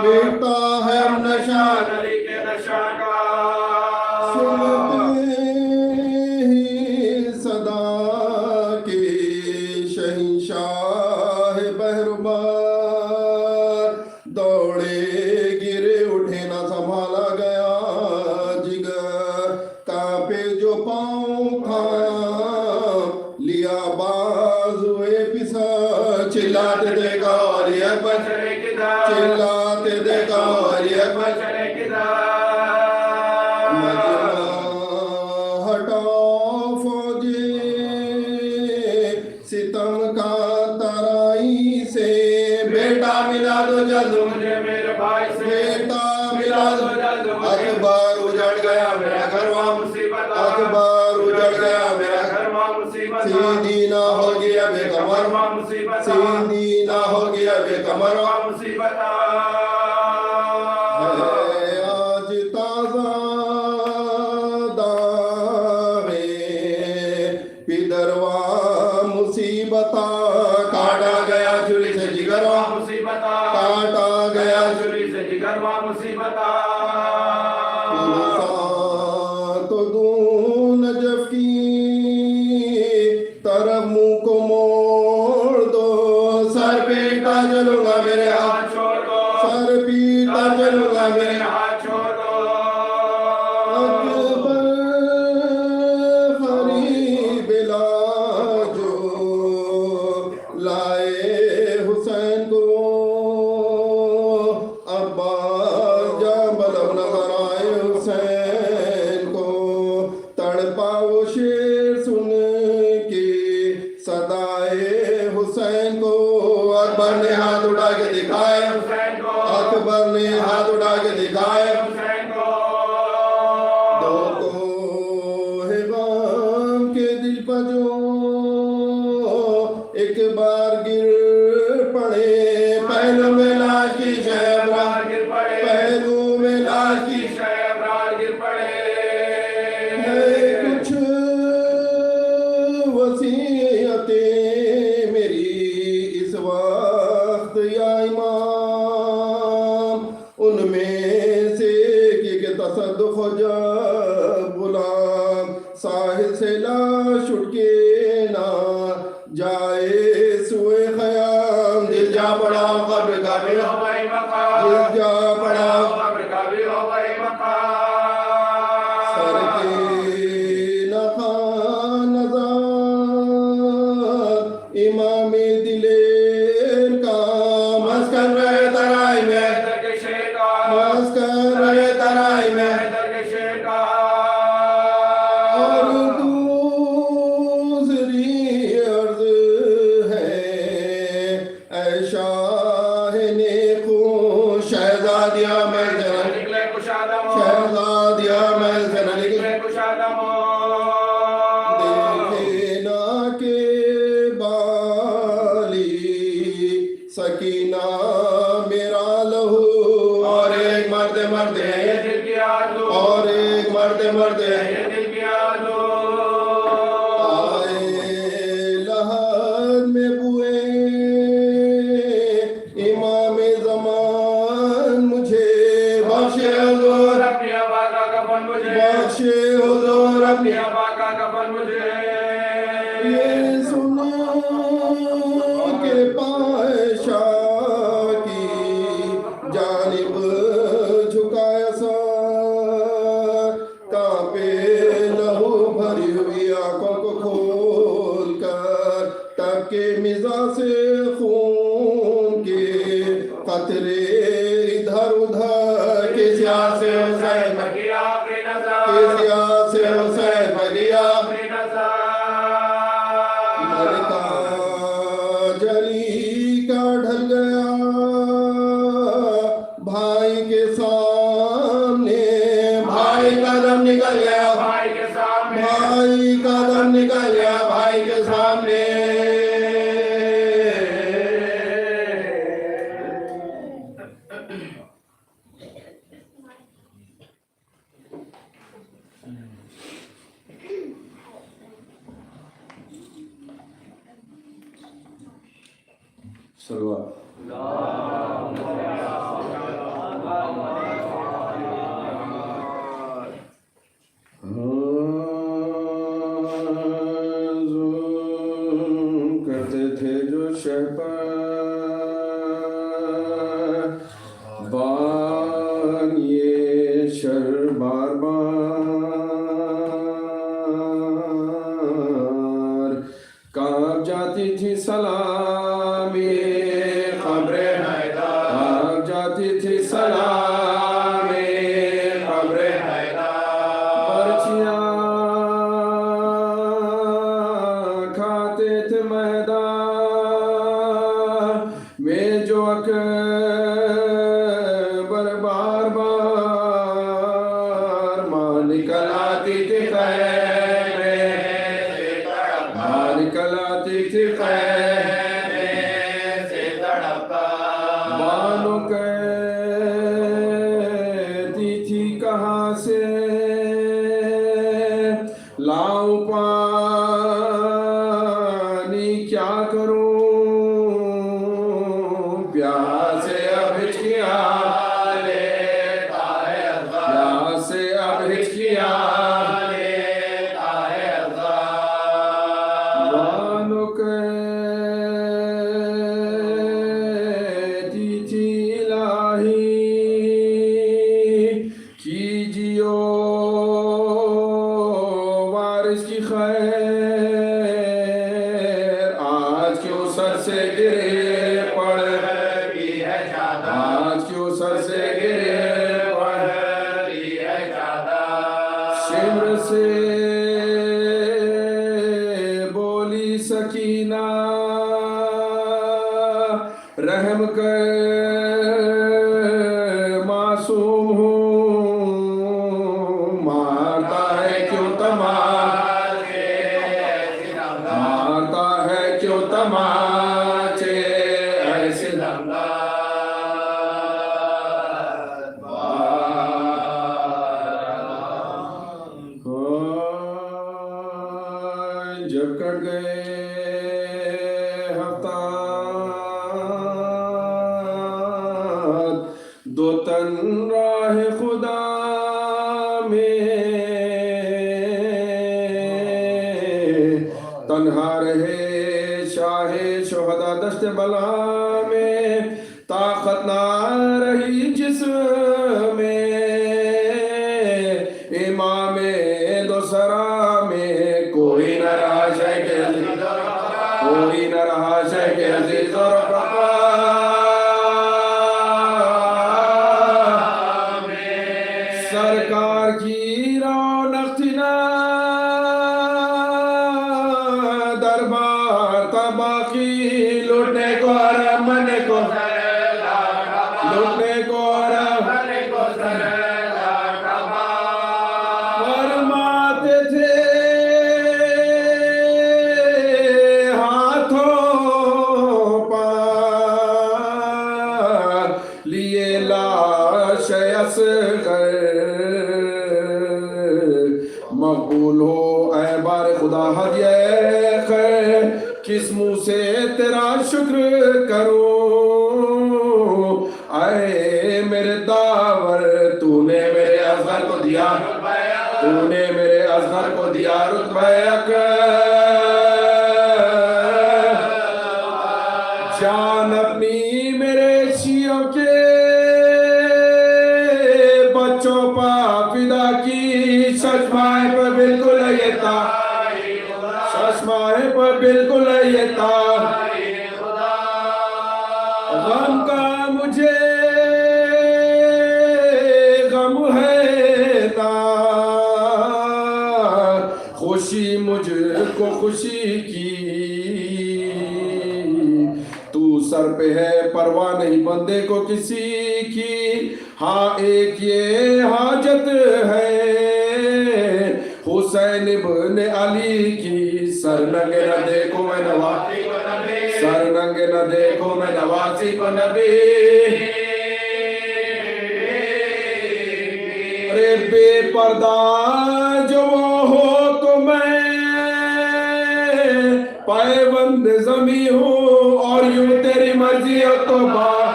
मिटता है नशा नली के नशा का। सुनते ही सदा के शहंशाह बहरबार दौड़े गिरे उठे न संभाला गया जिगर कांपे जो पाँव था लिया बाजुए पिसा चिल्लाते देखा और ये बचरे किधर, चिल्लाते देखा और ये बचरे किधर। हटाओ फौजी सितम का तराई से बेटा मिला दो जल्द मुझे मेरे भाई से, बेटा मिला दो जल्द मुझे। अखबार उजड़ गया मेरा घर वहाँ मुसीबत, अखबार उजड़ गया मेरा घर घर वहाँ मुसीबत, सीधी ना हो गया बेकमर वहाँ मुसीबत, सीधी ना हो गया बेकमर वहाँ मुसीबत। आज ताजा दावे पिदरवा मुसीबता काटा गया छुरी से जिगरवा मुसीबत, काटा गया छुरी से जिगर वहाँ मुसीबत। तो दूं नजफ की तरफ मुंह को मोड़ दो सर पीटा चलूंगा मेरे हाथ छोड़ दो, सर पीटा चलूंगा मेरे हाथ छोड़ दो। अकबर फरीब जो लाए हुसैन को अब्बास जब नजर आए हुसैन को तड़पा वो शेर सुन के सदाए हुसैन को अकबर ने हाथ उठा के दिखाए हुसैन को, अकबर ने हाथ उठा के दिखाए हुसैन को। दो को है गम के दिल पर जो एक बार गिर पड़े पहलू में लाश की शहरा गिर पड़े, पहलू में लाश की शहब्रार गिर पड़े। है कुछ वसीयतें मेरी इस वक्त या इमाम उनमें से कि तसद्दुक़ जब गुलाम साहिल से लाश उठ के ना जाए सुए ख़याम दिल जा पड़ा कब्र का भी हो गई मकाम, दिल जा पड़ा कब्र का भी हो गई मकाम। सर के नखा नज़र इमाम दिलेर का मस्कन रहे तराई में मस्कन रहे तराई में और दूसरी अर्ज है ऐशा है नेको शहजादिया में शहजादिया में से न निकले देखे ना के बाली सकीना मेरा लहू और एक मरते मरते और एक मरते मरते आए लहद में बुए इमाम ज़मान मुझे बख्शे हुजूर बख्शे हुजूर अपनी ये सुनो के पाशा की जानिब झुकाया सा कांपे लहू भरी हुई आंखों को खोल कर टपके मिजा से खून के कतरे इधर उधर किस याद से हुसैन किस याद से हुसैन बगिया लड़का जली का ढल गया भाई के सामने भाई का दम निकल गया भाई का दम निकल गया भाई के सामने सलवा महशर बार बार कांप जाती थी सलामी खबरे हैदर, कांप जाती थी सलामी खबरे हैदर, पर्चियां खाते थे मैदान में जो अकबर बार बार मां निकल आती थी खैमे से तड़पता, मां निकल आती थी खैमे से तड़पता, बानो कहती थी कहाँ से लाऊं पानी क्या करूं, प्यासे अब हिचकिया लेता है अज़ा, प्यासे अब हिचकिया लेता है अज़ा, बानो कहती थी इलाही कीजियो वारिस की खैर, आज क्यों सर से गिरे पड़ रही है चादर, आज क्यों सर से गिरे पड़ रही है चादर, शिमर से बोली सकीना रहम कर मासूम हूँ, मारता है क्यों तमाचे, मारता है क्यों तमाचे ऐसे जब कट गए हफ्तात दो तन राह खुदा में, तन्हा रहे शाहे शोहदा दश्त बला में, ताकत ना रही जिस्म में, इमाम दो सरा में कोई न रहा शेख अजीज, कोई न रहा शेख अजीज और सरकार की रौनक थी ना दरबार था बाकी, लुटने को रमन को लुटने को रमन को फरमाते थे हाथों पर लिए लाश असगर, मकबूल हो ऐ बार खुदा हदिया खैर, किस मुंह से तेरा शुक्र करूं, आए मेरे दावर तूने मेरे असगर को दिया, तूने मेरे असगर को दिया रुतबा जान अपनी मेरे शियों के बच्चों पर फिदा की, चश्माए पर बिल्कुल ये था, चश्माए पर बिल्कुल ये था, गम का मुझे गम है ना, खुशी मुझको खुशी की, तू सर पे है परवाह नहीं बंदे को किसी की, हाँ एक ये हाजत है हुसैन इब्न अली की, सर नंगे न देखो मैं नवासी को नबी, सर नंगे न देखो मैं नवासी को नबी, अरे बेपर्दा जो हो तो मैं पायबंद जमी हूँ, और यूं तेरी मर्जी हो तो बार,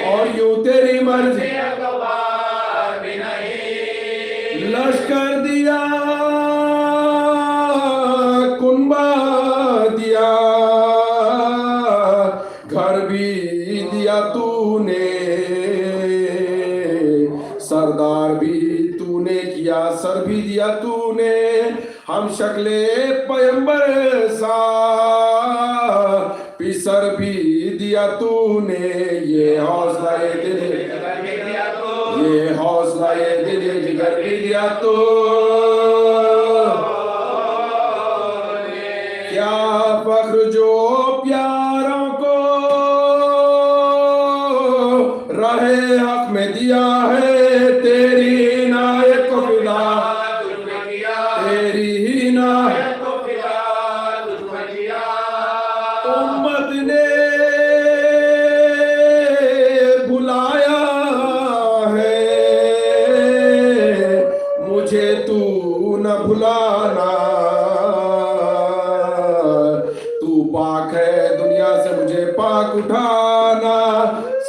और यूं तेरी मर्जी लश्कर दिया कुंबा दिया, घर भी दिया तूने, सर सरदार भी तूने किया, सर भी दिया तूने, हम शक्ले पैगंबर सा पिसर भी दिया तूने। ये हौसला ये दिल ये हौसला ये दिल जिगर भी दिया तू। क्या फख्र जो प्यारों को रहे हक में दिया है, तेरी इनायत को फिदा तेरी ही इनायत को फिदा उम्मत ने बुलाया है, मुझे तू न भुलाना। तू पाक है दुनिया से मुझे पाक उठाना,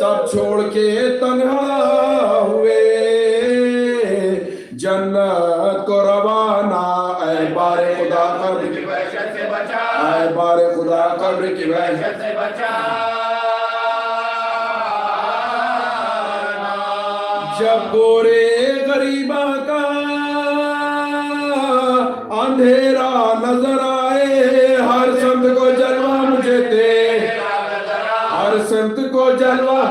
सब छोड़ के तन्हा हुए जन्नत को रवाना। ऐ बारे खुदा कब्र की वहशत से बचा, ऐ बारे खुदा कब्र की वहशत से बचा। जब गोरे गरीबा का अंधेरा नजर आए, हर संत को जलवा मुझे दे, हर संत को जलवा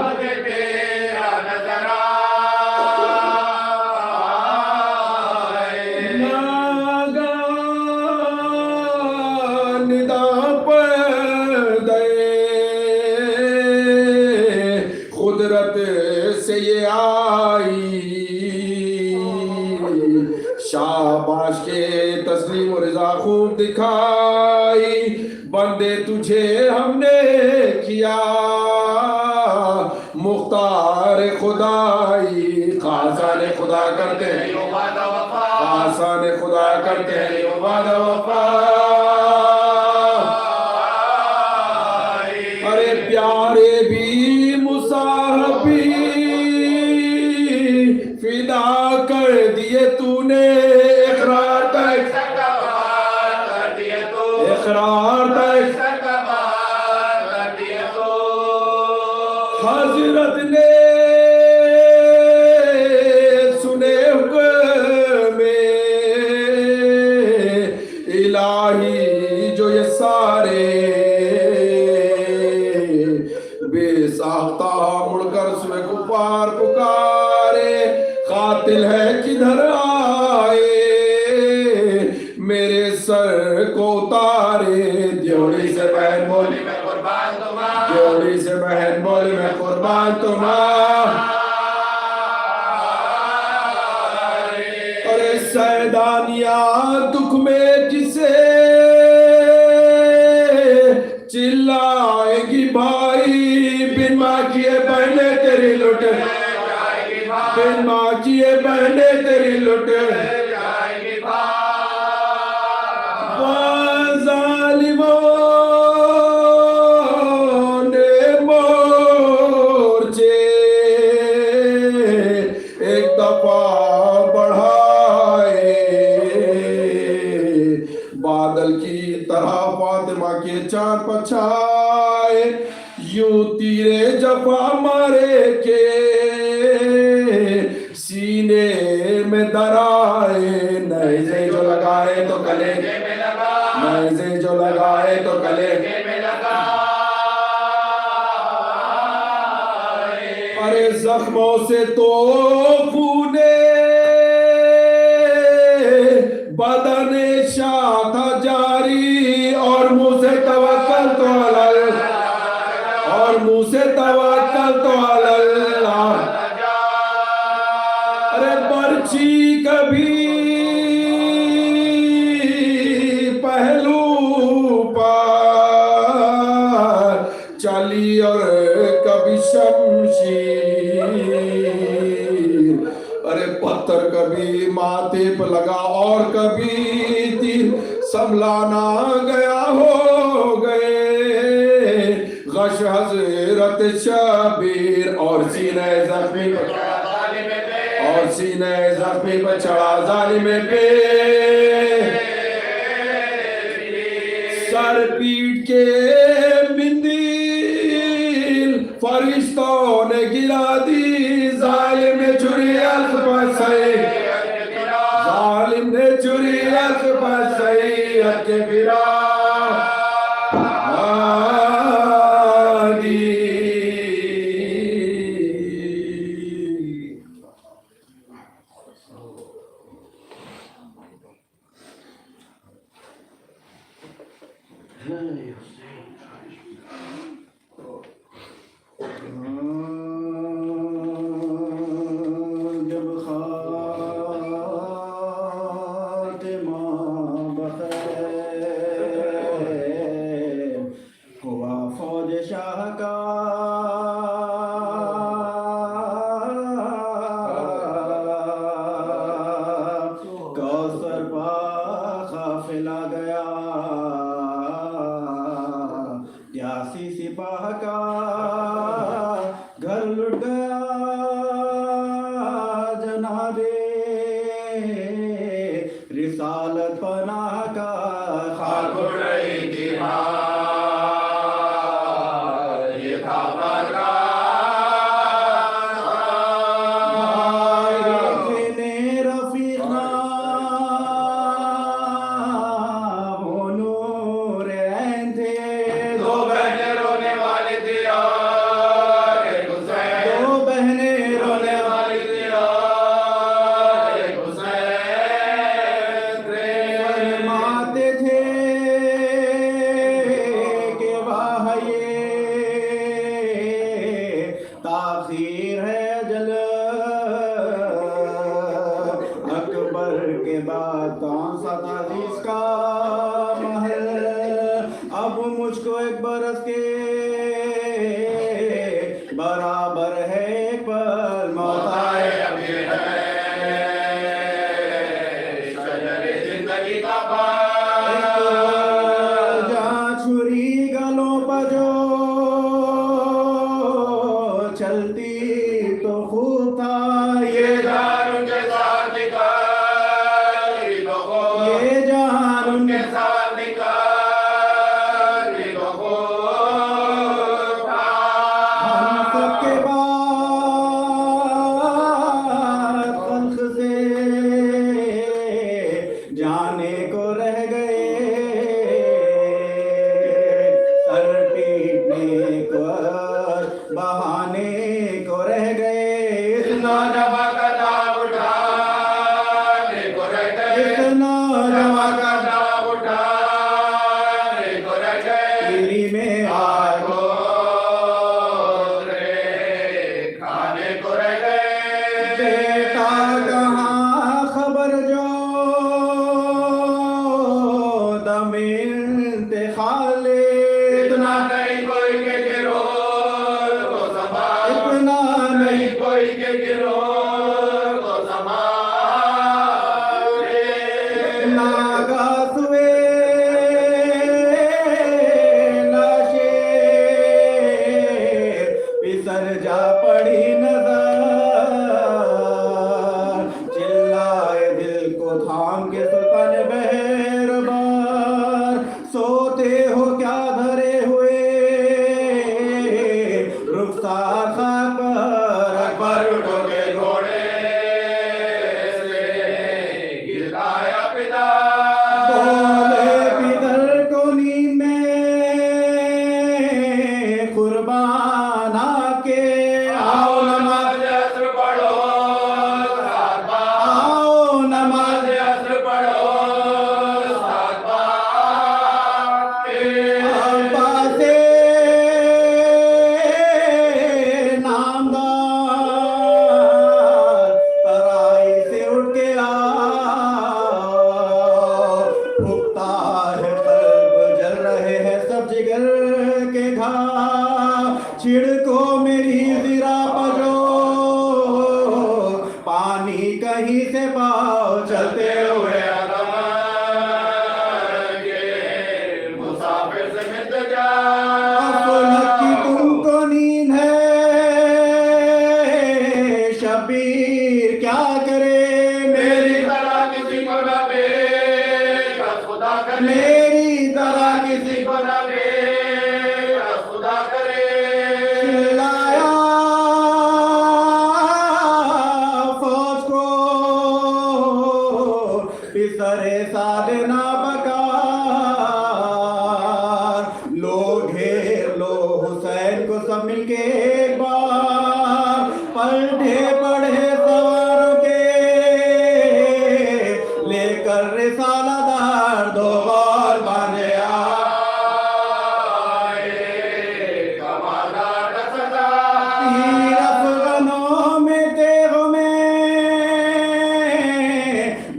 निदा पर दे, कुदरत से ये आई, शाबाश के तस्लीम और रिजा खूब दिखाई। बंदे तुझे हमने किया मुख्तार खुदाई, खासाने खुदा करते हैं यो वादा वफा, खासाने खुदा करते हैं यो वादा वफा। अरे प्यारे भी मुसाहबी फिदा कर दिए तूने, इकरार तक कर दिए तो, इकरार तक कर दिए तो। हजरत ने सुने हुक्म इलाही जो ये सारे, बेसाख्ता मुड़कर सुबह कुफार पुकारे, कातिल है किधर आए, मेरे सर को उतारे। ड्योढ़ी से बहन बोली मैं कुर्बान तुम्हारा, ड्योढ़ी से बहन बोली मैं कुर्बान तुम्हारा। अरे सैदानिया दुख में किसे चिल्लाएगी भाई, बिन माँ किए बहने तेरी लुट, बिन माँ किए बहने तेरी लुट। बादल की तरह फातिमा के चांद पछाए, यूं तीरे जफा मारे के सीने में दराए। नैज़े जो लगाए तो कलेजे में लगा, नैज़े जो लगाए तो कलेजे में लगा। अरे जख्मों से तो खूने बदन शाह था जारी, और मुँह से तवक्कल तो अल्लाह, और मुँह से तवक्कल तो अल्लाह। अरे बर्छी कभी पहलू पर चली और कभी शमशीर, अरे पत्थर कभी माथे पर लगा और कभी तीर, संभलाना गया हो गए गश हजरत शबीर। और सीने जख्मी पर चढ़ा जालिम पे, और सीने जख्मी पर चढ़ा जालिम पे, सर पीट के बिंदील फरिश्तों ने गिरा दी, जालिम ने छुरी अल्फ पर गया जनाबे रिसालत पनाह का खाक उड़ रही थी ये था मरका ताखीर है अजल अकबर के बाद कौन सा था जिसका महल अब मुझको एक बरस के बराबर है एक पल मौत आए अभी है शजरे जिंदगी का बाग जहाँ छुरी गलों पर जो चलती तो खूब था ये जान उनके साथ निकाल ये जान उनके साथ निकाल हम सबके बाद खल्क से जाने को रह गए सर पीटने को बहाने को रह गए इतना नौजवान का नाम उठाने को रह गए इतना नौजवान का नाम उठाने को रह गए पीरी में आए खाने को रह गए बेटा कहाँ खबर जो दम इंतखाले इतना नहीं कोई के गिरोह को संभाल इतना नहीं कोई के गिरोह को संभाले नागास हुए लाशें पिसर जा पड़ी नजर चिल्लाए दिल को थाम के सुल्तान बहरबार सोते हो क्या धरे हुए रुखसार खाक पर पर उठोगे घोड़े से गिराया पिता बोले पितर को नींद में कुर्बान आके आओ नमाज असर पढ़ो सात बार आओ नमाज असर पढ़ो सात बार अब्बास नामदार तराई से उठ के आओ भुगता है कल्ब जल रहे हैं सब जिगर के घाव छिड़को मेरी ज़िरा पजो पानी कहीं से पाओ चलते हुए मुसाफिर से मिल जा अफलक की तुमको नींद है शबीर क्या करे मेरी तरह किसी को न बेकस खुदा करे मेरी तरह किसी को न बेकस खुदा करे चिल्लाया फौज को पिसरे साधना बकार लो घेर लो हुसैन को सब मिलके एक बार पलटे पड़े सवारों के लेकर रिसालदार दो बार बांधे आए कमालदार का सदा तीर अफगानों में तेगों में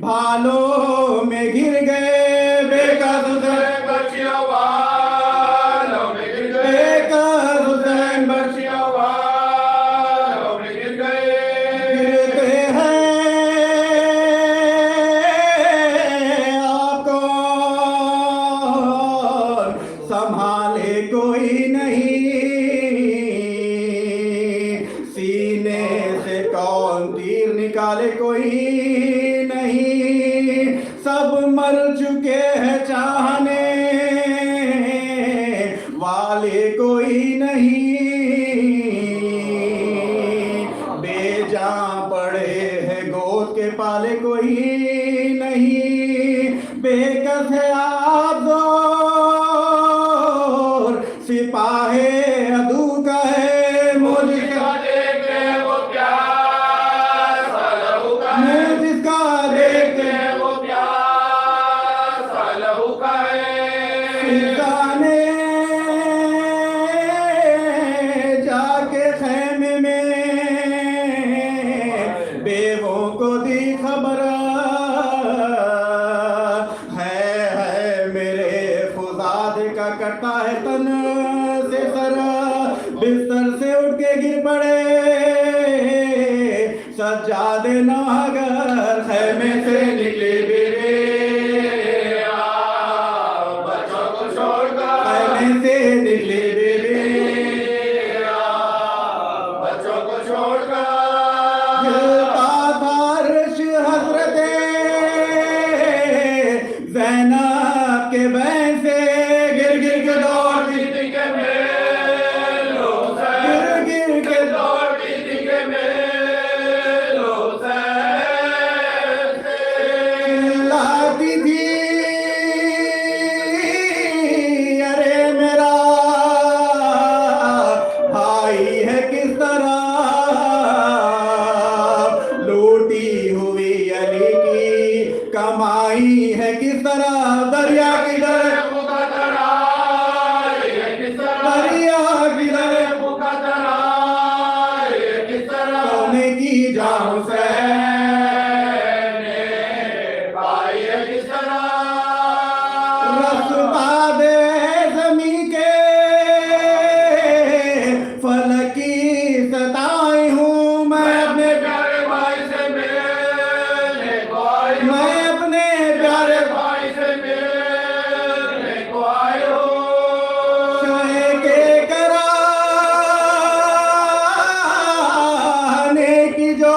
भालों में घिर गए बेकस हुसैन बच्चियों वालों में गिर गए बेकस हुसैन बच्चियों वालों में गिर गए सीने से कौन तीर निकाले कोई नहीं, सब मर चुके हैं चाहने वाले कोई नहीं, बेजान पड़े हैं गोद के पाले कोई नहीं, बेकस है आबदोर सिपाहे अदू का है मुझका देखते वो प्यार सालहू का है, जिसका देखते वो प्यार सालहू का है। जाने जाके खैमे में बेवों को दी खबर है मेरे खुदाद का कटा है तन से सर, बिस्तर से उठ के गिर पड़े सज्जादे नागर खैमे से निकले बेरे बच्चों को छोड़कर खैमे से निकले बेरे बच्चों को छोड़कर गिरता था अर्श हजरते ज़ैनब के बैन से गिर गिर के दौड़ती दीदी के मेलों से, गिर गिर के दौड़ती दीदी के मेलों से। लाती थी अरे मेरा भाई है किस तरह लूटी हुई अली की कमाई है किस तरह दरिया की दर दरिया की दर सोने की जाम से रस्ता दे ज़मीं के फलक की सताई हूँ मैं अपने प्यारे मैं अपने प्यारे शोए के कराने की जो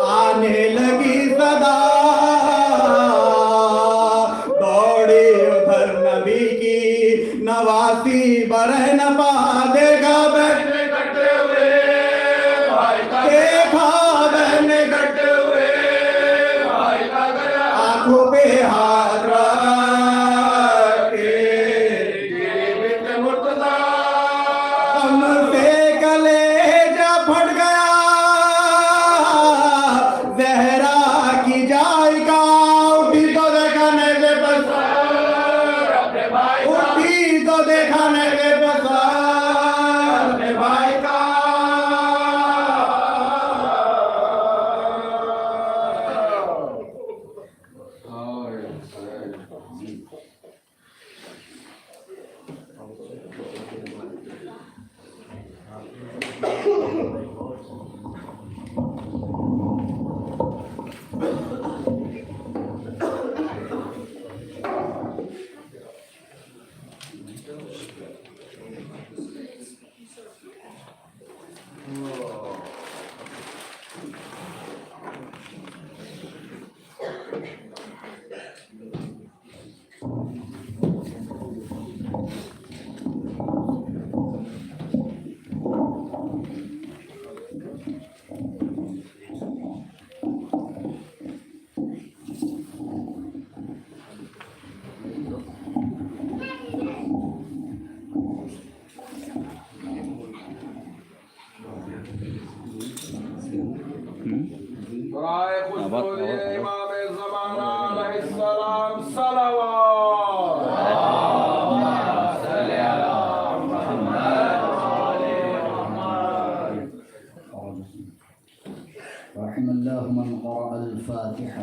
आने लगी सदा दौड़ी उधर नबी की नवासी बरह न पा देगा बैठने देखा बहने आंखों पे हाथ रख के हम से कलेजा फट गया जहरा की जायका उठी तो देखने के बस उठी तो देखने के बस अपने भाई का इमाम ज़माना अलैहिस्सलाम सलावत। रहिमल्लाहु मन क़रा अल-फ़ातिहा।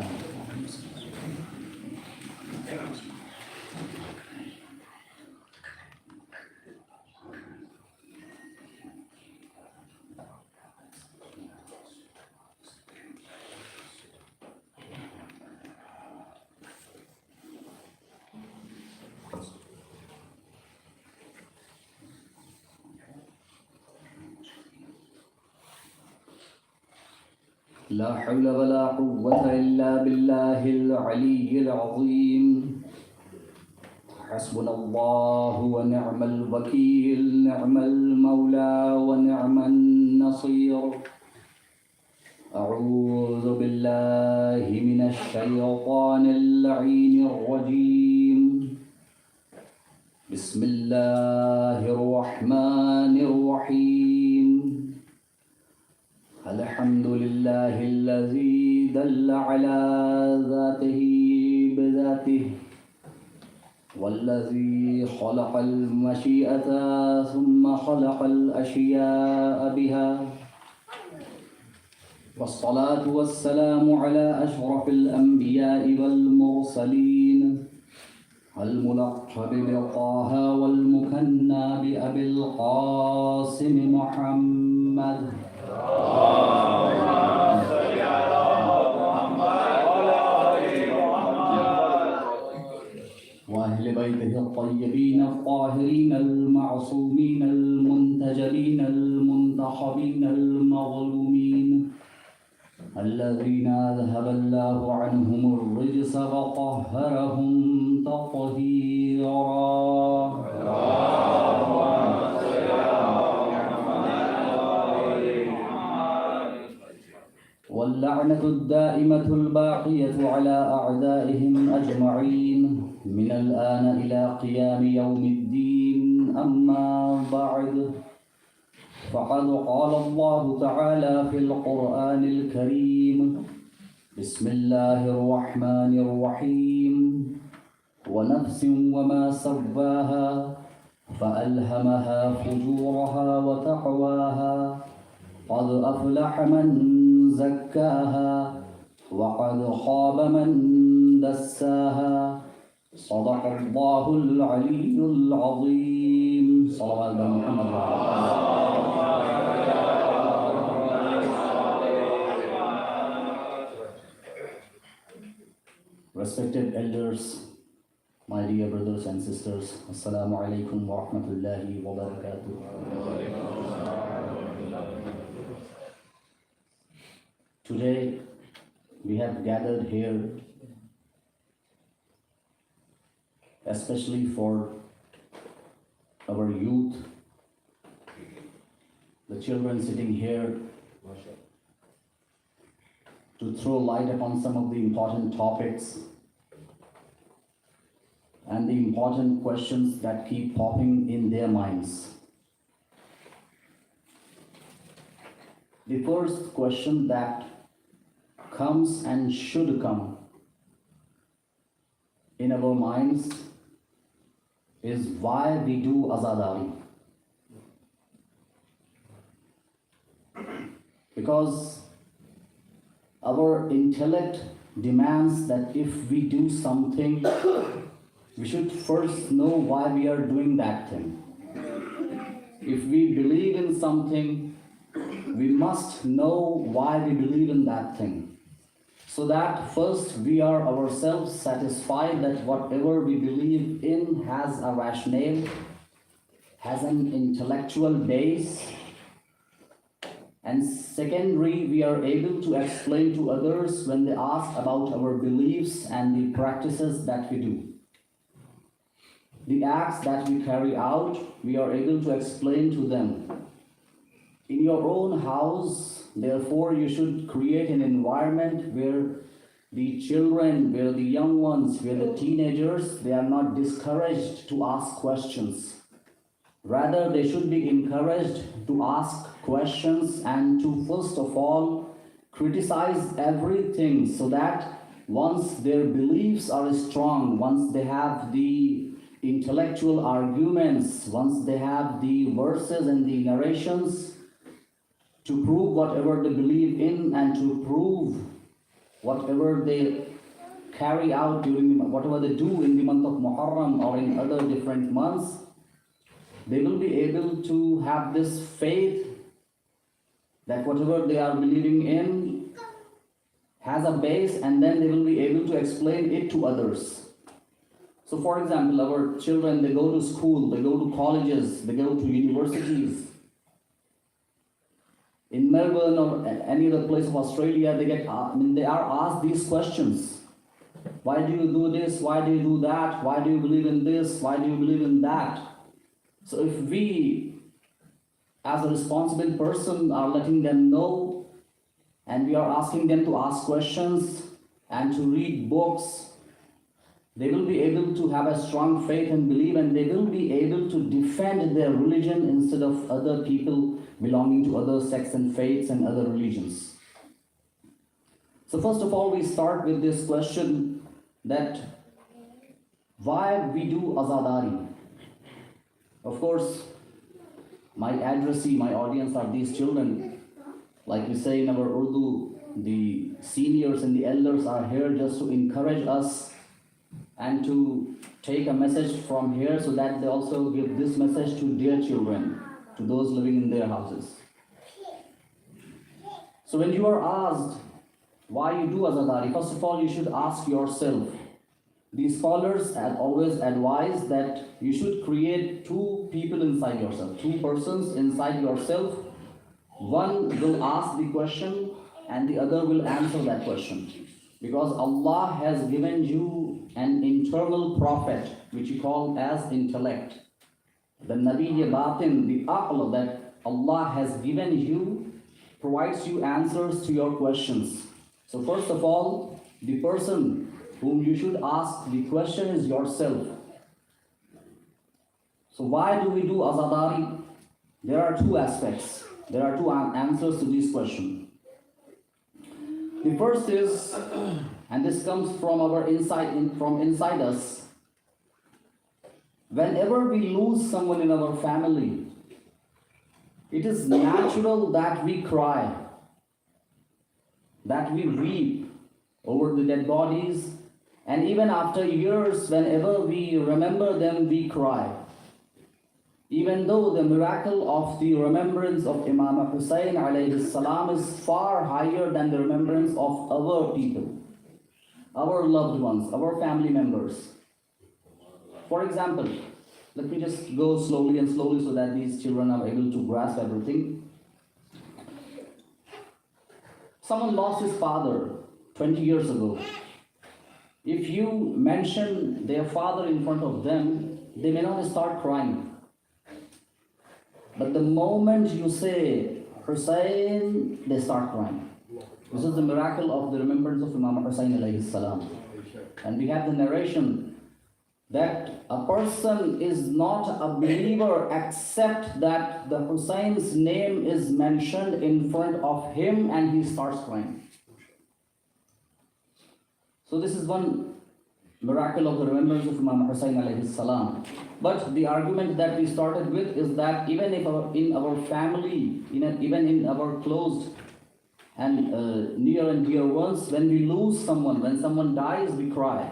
لا حول ولا قوة إلا بالله العلي العظيم. حسبنا الله ونعم الوكيل، نعم المولى ونعم النصير. أعوذ بالله من الشيطان اللعين الرجيم. بسم الله الرحمن الرحيم. الحمد لله الذي دل على ذاته بذاته، والذي خلق المشيئة ثم خلق الأشياء بها. والصلاة والسلام على أشرف الأنبياء والمرسلين، الملقب بطه والمكنى بأبي القاسم محمد. وأهل بيته الطيبين الطاهرين المعصومين المنتجبين المنتخبين المظلومين، الذين أذهب الله عنهم الرجس وطهرهم تطهيرا. واللعنة الدائمة الباقية على أعدائهم أجمعين من الآن إلى قيام يوم الدين. أما بعد، فقد قال الله تعالى في القرآن الكريم: بسم الله الرحمن الرحيم. ونفس وما سواها فألهمها فجورها وتقواها. قد أفلح من زكاها وقد خاب من دساها. صدق الله العلي العظيم. صلوات محمد. Respected elders, my dear brothers and sisters, Assalamu alaikum wa rahmatullahi wa barakatuh. Today we have gathered here especially for our youth, the children sitting here, to throw light upon some of the important topics and the important questions that keep popping in their minds. The first question that comes and should come in our minds is why we do azadari. Because our intellect demands that if we do something, we should first know why we are doing that thing. If we believe in something, we must know why we believe in that thing. So that first we are ourselves satisfied that whatever we believe in has a rationale, has an intellectual base, and secondly, we are able to explain to others when they ask about our beliefs and the practices that we do. The acts that we carry out, we are able to explain to them. In your own house, therefore, you should create an environment where the children, where the young ones, where the teenagers, they are not discouraged to ask questions. Rather, they should be encouraged to ask questions and to first of all criticize everything, so that once their beliefs are strong, once they have the intellectual arguments, once they have the verses and the narrations to prove whatever they believe in and to prove whatever they carry out during whatever they do in the month of Muharram or in other different months, they will be able to have this faith that whatever they are believing in has a base, and then they will be able to explain it to others. So for example, our children, they go to school, they go to colleges, they go to universities. in Melbourne or any other place of Australia, they are asked these questions. Why do you do this? Why do you do that? Why do you believe in this? Why do you believe in that? So if we, as a responsible person, are letting them know, and we are asking them to ask questions and to read books, they will be able to have a strong faith and belief, and they will be able to defend their religion instead of other people belonging to other sects and faiths and other religions. So first of all, we start with this question that why we do azadari. Of course, my addressee, my audience are these children. Like we say in our Urdu, the seniors and the elders are here just to encourage us and to take a message from here so that they also give this message to their children, to those living in their houses. So when you are asked why you do azadari, first of all, you should ask yourself. The scholars have always advised that you should create two people inside yourself, two persons inside yourself. One will ask the question and the other will answer that question. Because Allah has given you an internal prophet, which you call as intellect. The Nabi Batin, the aql that Allah has given you, provides you answers to your questions. So first of all, the person whom you should ask the question is yourself. So why do we do azadari? There are two aspects. There are two answers to this question. The first is, and this comes from our from inside us, whenever we lose someone in our family, it is natural that we cry, that we weep over the dead bodies, and even after years, whenever we remember them, we cry. Even though the miracle of the remembrance of Imam Hussain alayhi salam is far higher than the remembrance of our people, our loved ones, our family members. For example, let me just go slowly and slowly so that these children are able to grasp everything. Someone lost his father 20 years ago. If you mention their father in front of them, they may not start crying. But the moment you say Hussain, they start crying. This is the miracle of the remembrance of Imam Hussain alayhi salam. And we have the narration that a person is not a believer except that the Hussein's name is mentioned in front of him and he starts crying. So this is one miracle of the remembrance of Imam Hussain alayhi salam. But the argument that we started with is that even if in our family, even in our close and near and dear ones, when we lose someone, when someone dies, we cry.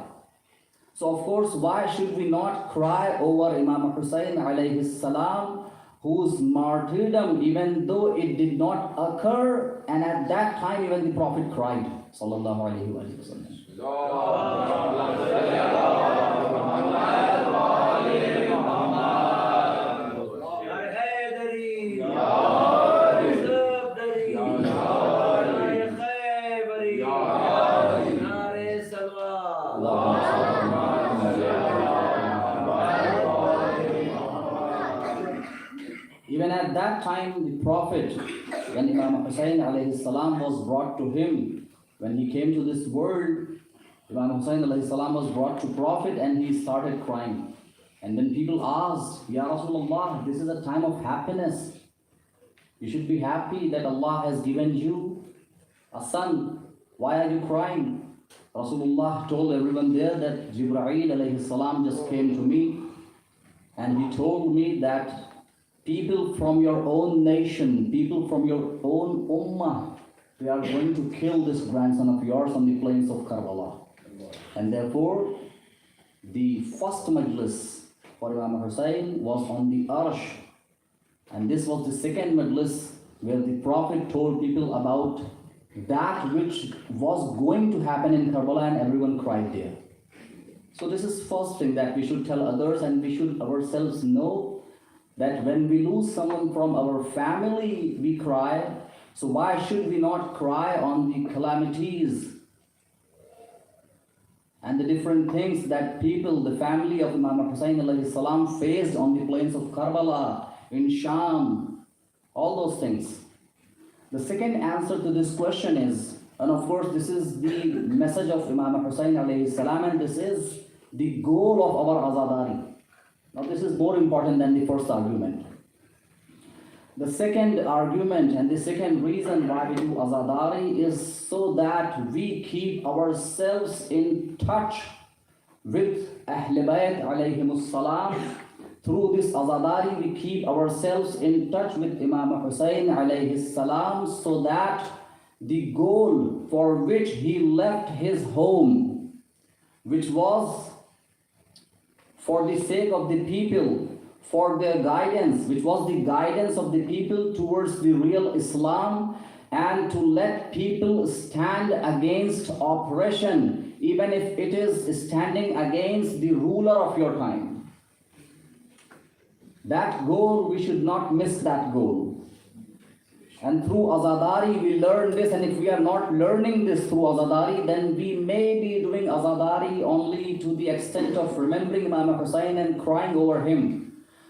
So of course, why should we not cry over Imam Hussain alayhi salam, whose martyrdom, even though it did not occur, and at that time even the Prophet cried, sallallahu alayhi wa sallam. Even at that time, the Prophet, when Imam Hussain alayhi salam was brought to him, when he came to this world, Imam Hussain alayhi salam was brought to Prophet and he started crying. And then people asked, Ya Rasulullah, this is a time of happiness. You should be happy that Allah has given you a son. Why are you crying? Rasulullah told everyone there that Jibreel alayhi salam just came to me and he told me that people from your own nation, people from your own ummah, they are going to kill this grandson of yours on the plains of Karbala. And therefore, the first Majlis for Imam Hussain was on the Arsh. And this was the second Majlis where the Prophet told people about that which was going to happen in Karbala and everyone cried there. So this is first thing that we should tell others, and we should ourselves know that when we lose someone from our family, we cry. So why should we not cry on the calamities and the different things that people, the family of Imam Hussain alayhi salam, faced on the plains of Karbala, in Sham, all those things? The second answer to this question is, and of course this is the message of Imam Hussain alayhi salam, and this is the goal of our azadari. Now this is more important than the first argument. The second argument and the second reason why we do azadari is so that we keep ourselves in touch with Ahl Bayt alayhimus salam. Through this azadari, we keep ourselves in touch with Imam Hussain alayhi salam, so that the goal for which he left his home, which was for the sake of the people, for their guidance, which was the guidance of the people towards the real Islam, and to let people stand against oppression, even if it is standing against the ruler of your time. That goal, we should not miss that goal. And through azadari we learn this, and if we are not learning this through azadari, then we may be doing azadari only to the extent of remembering Imam Hussain and crying over him.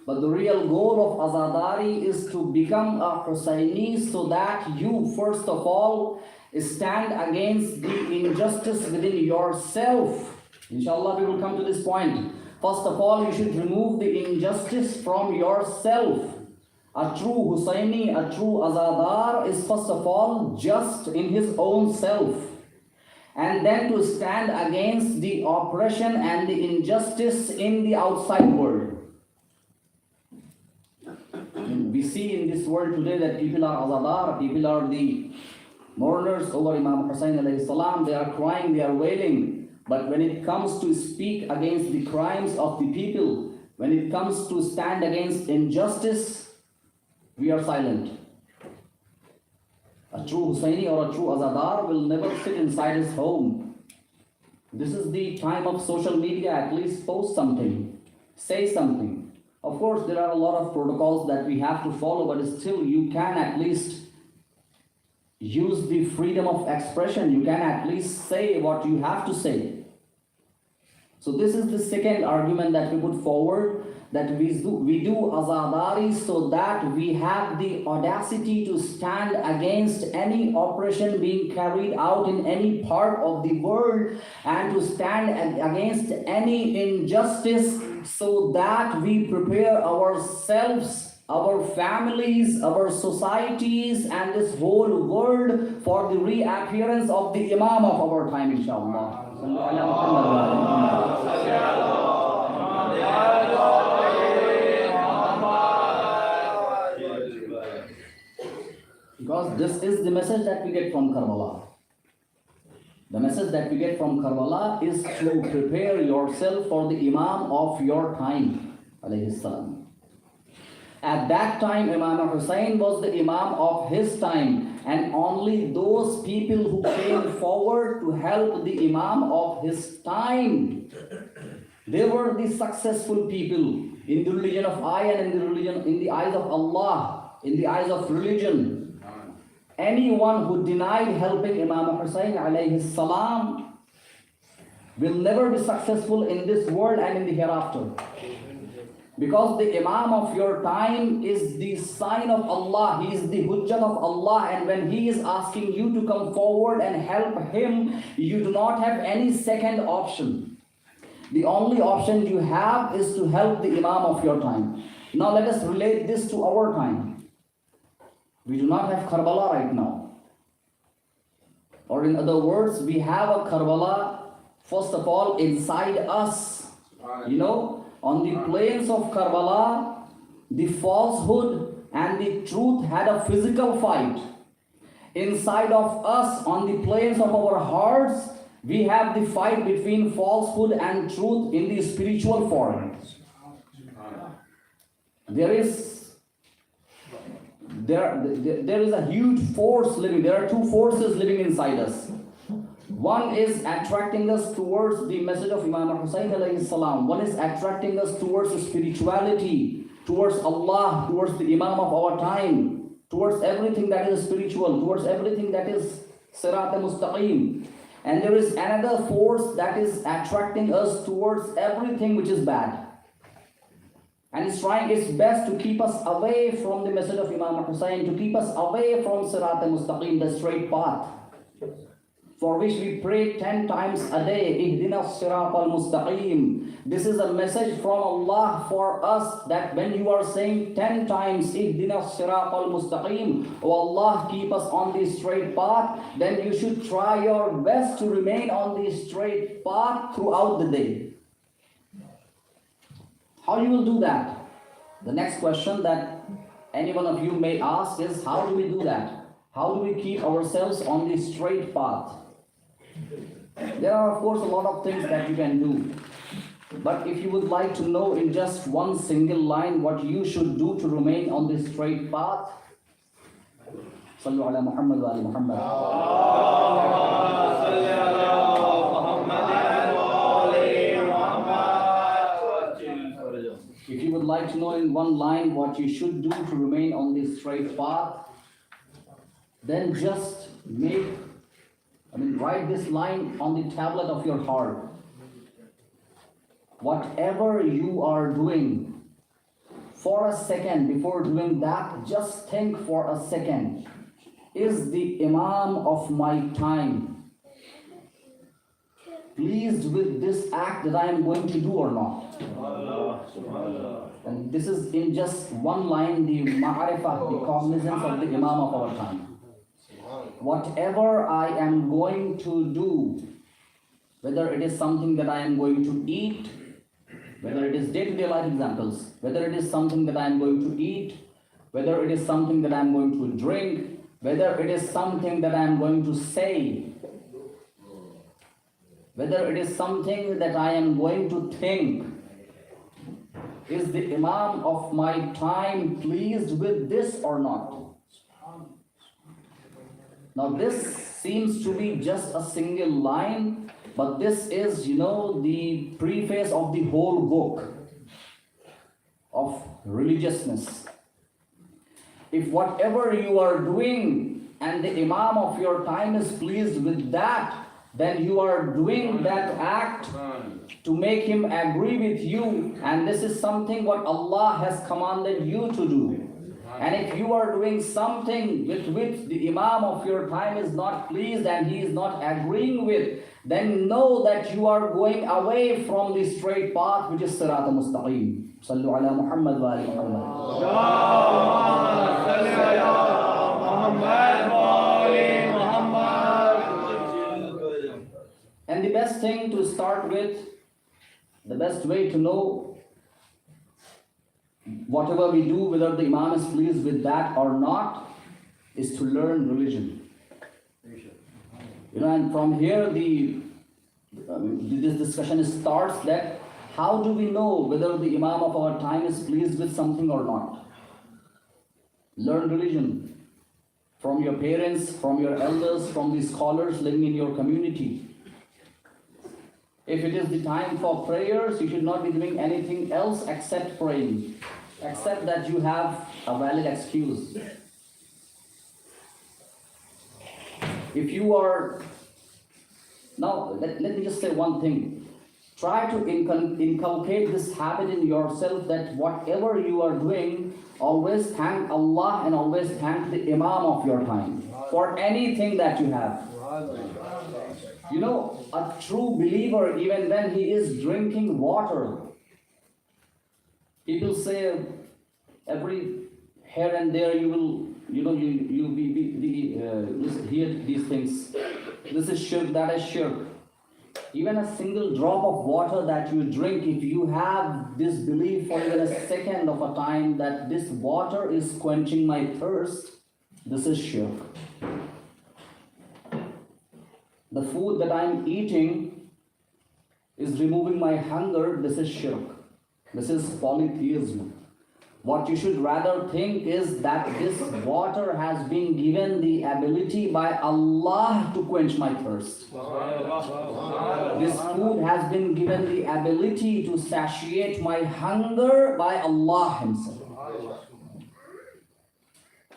But the real goal of azadari is to become a Hussaini, so that you first of all stand against the injustice within yourself. Inshallah, we will come to this point. First of all, you should remove the injustice from yourself. A true Hussaini, a true azadar is first of all just in his own self. And then to stand against the oppression and the injustice in the outside world. We see in this world today that people are azadar, people are the mourners over Imam Hussain alayhi salam. They are crying, they are wailing. But when it comes to speak against the crimes of the people, when it comes to stand against injustice, we are silent. A true Hussaini or a true azadar will never sit inside his home. This is the time of social media. At least post something, say something. Of course, there are a lot of protocols that we have to follow, but still you can at least use the freedom of expression. You can at least say what you have to say. So this is the second argument that we put forward, that we do azadari so that we have the audacity to stand against any oppression being carried out in any part of the world, and to stand against any injustice, so that we prepare ourselves, our families, our societies, and this whole world for the reappearance of the Imam of our time, inshallah. Because this is the message that we get from Karbala. The message that we get from Karbala is to prepare yourself for the Imam of your time, alayhi salam. At that time, Imam Hussain was the Imam of his time, and only those people who came forward to help the Imam of his time, they were the successful people in the religion of I and in the eyes of Allah, in the eyes of religion. Anyone who denied helping Imam Hussain alayhi salam will never be successful in this world and in the hereafter. Because the Imam of your time is the sign of Allah, he is the hujjat of Allah, and when he is asking you to come forward and help him, you do not have any second option. The only option you have is to help the Imam of your time. Now let us relate this to our time. We do not have Karbala right now. Or in other words, we have a Karbala, first of all, inside us. You know, on the plains of Karbala, the falsehood and the truth had a physical fight. Inside of us, on the plains of our hearts, we have the fight between falsehood and truth in the spiritual form. There is a huge force living. There are two forces living inside us. One is attracting us towards the message of Imam Hussain alayhi salam. One is attracting us towards spirituality, towards Allah, towards the Imam of our time. towards everything that is spiritual, towards everything that is Sirat al-Mustaqim. And there is another force that is attracting us towards everything which is bad. And it's trying its best to keep us away from the message of Imam Hussain, to keep us away from Sirat al-Mustaqim, the straight path, for which we pray 10 times a day, Ihdina Sirat al-Mustaqim. This is a message from Allah for us, that when you are saying 10 times, Ihdina Sirat al-Mustaqim, oh Allah, keep us on the straight path, then you should try your best to remain on the straight path throughout the day. How you will do that? The next question that any one of you may ask is, how do we do that? How do we keep ourselves on the straight path? There are of course a lot of things that you can do. But if you would like to know in just one single line what you should do to remain on the straight path, Sallu ala Muhammad wa ali Muhammad. If you would like to know in one line what you should do to remain on this straight path, then just write this line on the tablet of your heart. Whatever you are doing, for a second before doing that, just think for a second. Is the Imam of my time pleased with this act that I am going to do or not? And this is in just one line, the ma'arifah, the cognizance of the Imam of our time. Whatever I am going to do, whether it is something that I am going to eat, whether it is day-to-day life examples, whether it is something that I am going to eat, whether it is something that I am going to drink, whether it is something that I am going to say, whether it is something that I am going to think, is the Imam of my time pleased with this or not? Now this seems to be just a single line, but this is, the preface of the whole book of religiousness. If whatever you are doing and the Imam of your time is pleased with that, then you are doing that act to make him agree with you, and this is something what Allah has commanded you to do. And if you are doing something with which the Imam of your time is not pleased and he is not agreeing with, then know that you are going away from the straight path, which is Sirat al-Mustaqim. Sallu ala Muhammad wa ali Muhammad. And the best thing to start with, the best way to know whatever we do, whether the Imam is pleased with that or not, is to learn religion. And from here this discussion starts, that how do we know whether the Imam of our time is pleased with something or not? Learn religion from your parents, from your elders, from the scholars living in your community. If it is the time for prayers, you should not be doing anything else except praying, except that you have a valid excuse. If you are, now let me just say one thing. Try to inculcate this habit in yourself, that whatever you are doing, always thank Allah and always thank the Imam of your time for anything that you have. A true believer, even when he is drinking water, people say every here and there you will, hear these things. This is shirk, that is shirk. Even a single drop of water that you drink, if you have this belief for even a second of a time that this water is quenching my thirst, this is shirk. The food that I am eating is removing my hunger, this is shirk. This is polytheism. What you should rather think is that this water has been given the ability by Allah to quench my thirst. This food has been given the ability to satiate my hunger by Allah Himself.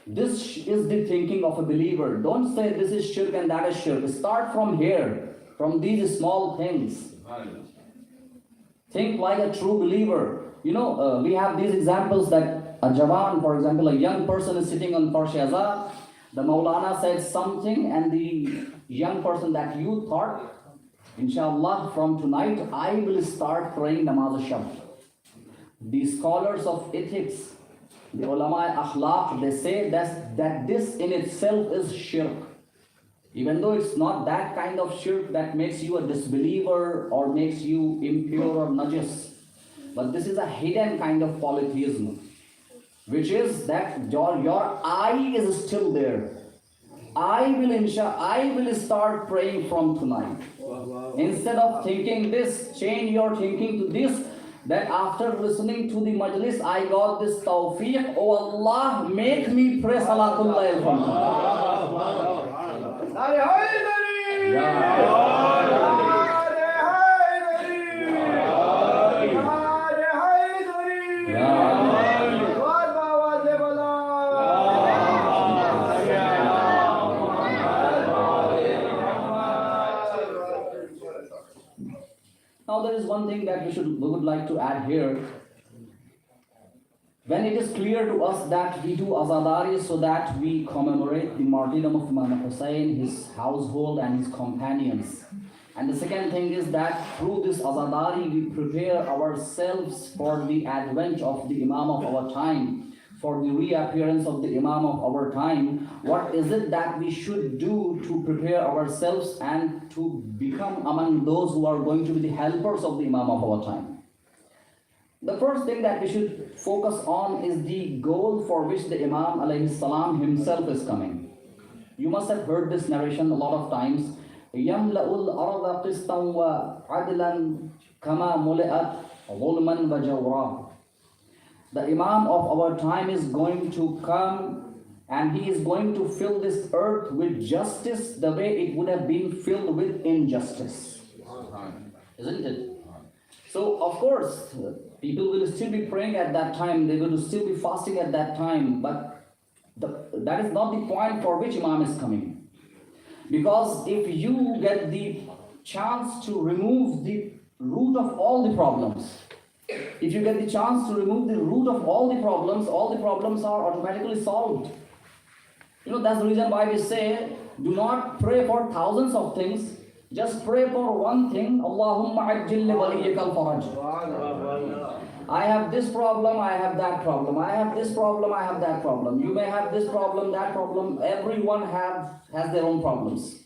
This is the thinking of a believer. Don't say this is shirk and that is shirk. Start from here, from these small things. Think like a true believer. We have these examples that a Jawan, for example, a young person is sitting on Farshazah. The Maulana said something, and the young person, that you thought, inshallah, from tonight I will start praying namaz al-shab. The scholars of ethics, the ulama akhlaq, they say that this in itself is shirk. Even though it's not that kind of shirk that makes you a disbeliever or makes you impure or najis. But this is a hidden kind of polytheism, which is that your I is still there. I will start praying from tonight. Instead of thinking this, change your thinking to this, that after listening to the Majlis, I got this tawfiq. Oh Allah, make me pray Salatul Layl from tonight. Now there is one thing that we would like to add here. When it is clear to us that we do azadari so that we commemorate the martyrdom of Imam Hussain, his household and his companions. And the second thing is that through this azadari we prepare ourselves for the advent of the Imam of our time, for the reappearance of the Imam of our time. What is it that we should do to prepare ourselves and to become among those who are going to be the helpers of the Imam of our time? The first thing that we should focus on is the goal for which the Imam alayhi salam himself is coming. You must have heard this narration a lot of times. يَمْلَأُ الْأَرْضَ قِسْطًا وَعَدْلًا كَمَا مُلِئَتْ ظُلْمًا وَجَوْرًا. The Imam of our time is going to come and he is going to fill this earth with justice the way it would have been filled with injustice. Isn't it? So, of course, people will still be praying at that time, they will still be fasting at that time, but that is not the point for which Imam is coming. Because if you get the chance to remove the root of all the problems, if you get the chance to remove the root of all the problems are automatically solved. That's the reason why we say, do not pray for thousands of things, just pray for one thing. Allahumma ajjil li waliyyikal faraj. I have this problem, I have that problem. I have this problem, I have that problem. You may have this problem, that problem. Everyone has their own problems.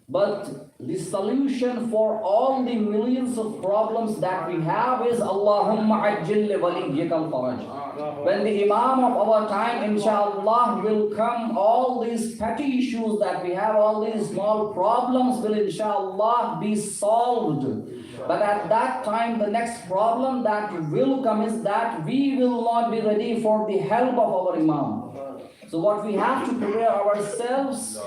But the solution for all the millions of problems that we have is Allahumma ajjil li waliyyikal faraj. When the Imam of our time, inshallah, will come, all these petty issues that we have, all these small problems will inshallah be solved. But at that time, the next problem that will come is that we will not be ready for the help of our Imam. So what we have to prepare ourselves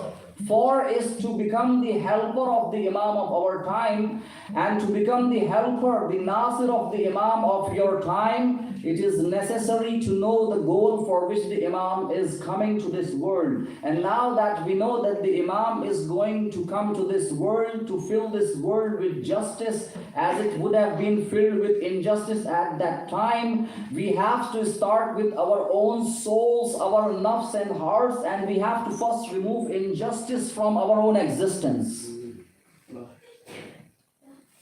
for is to become the helper of the Imam of our time, and to become the helper, the Nasir of the Imam of your time. It is necessary to know the goal for which the Imam is coming to this world. And now that we know that the Imam is going to come to this world to fill this world with justice as it would have been filled with injustice at that time, we have to start with our own souls, our nafs and hearts, and we have to first remove injustice from our own existence.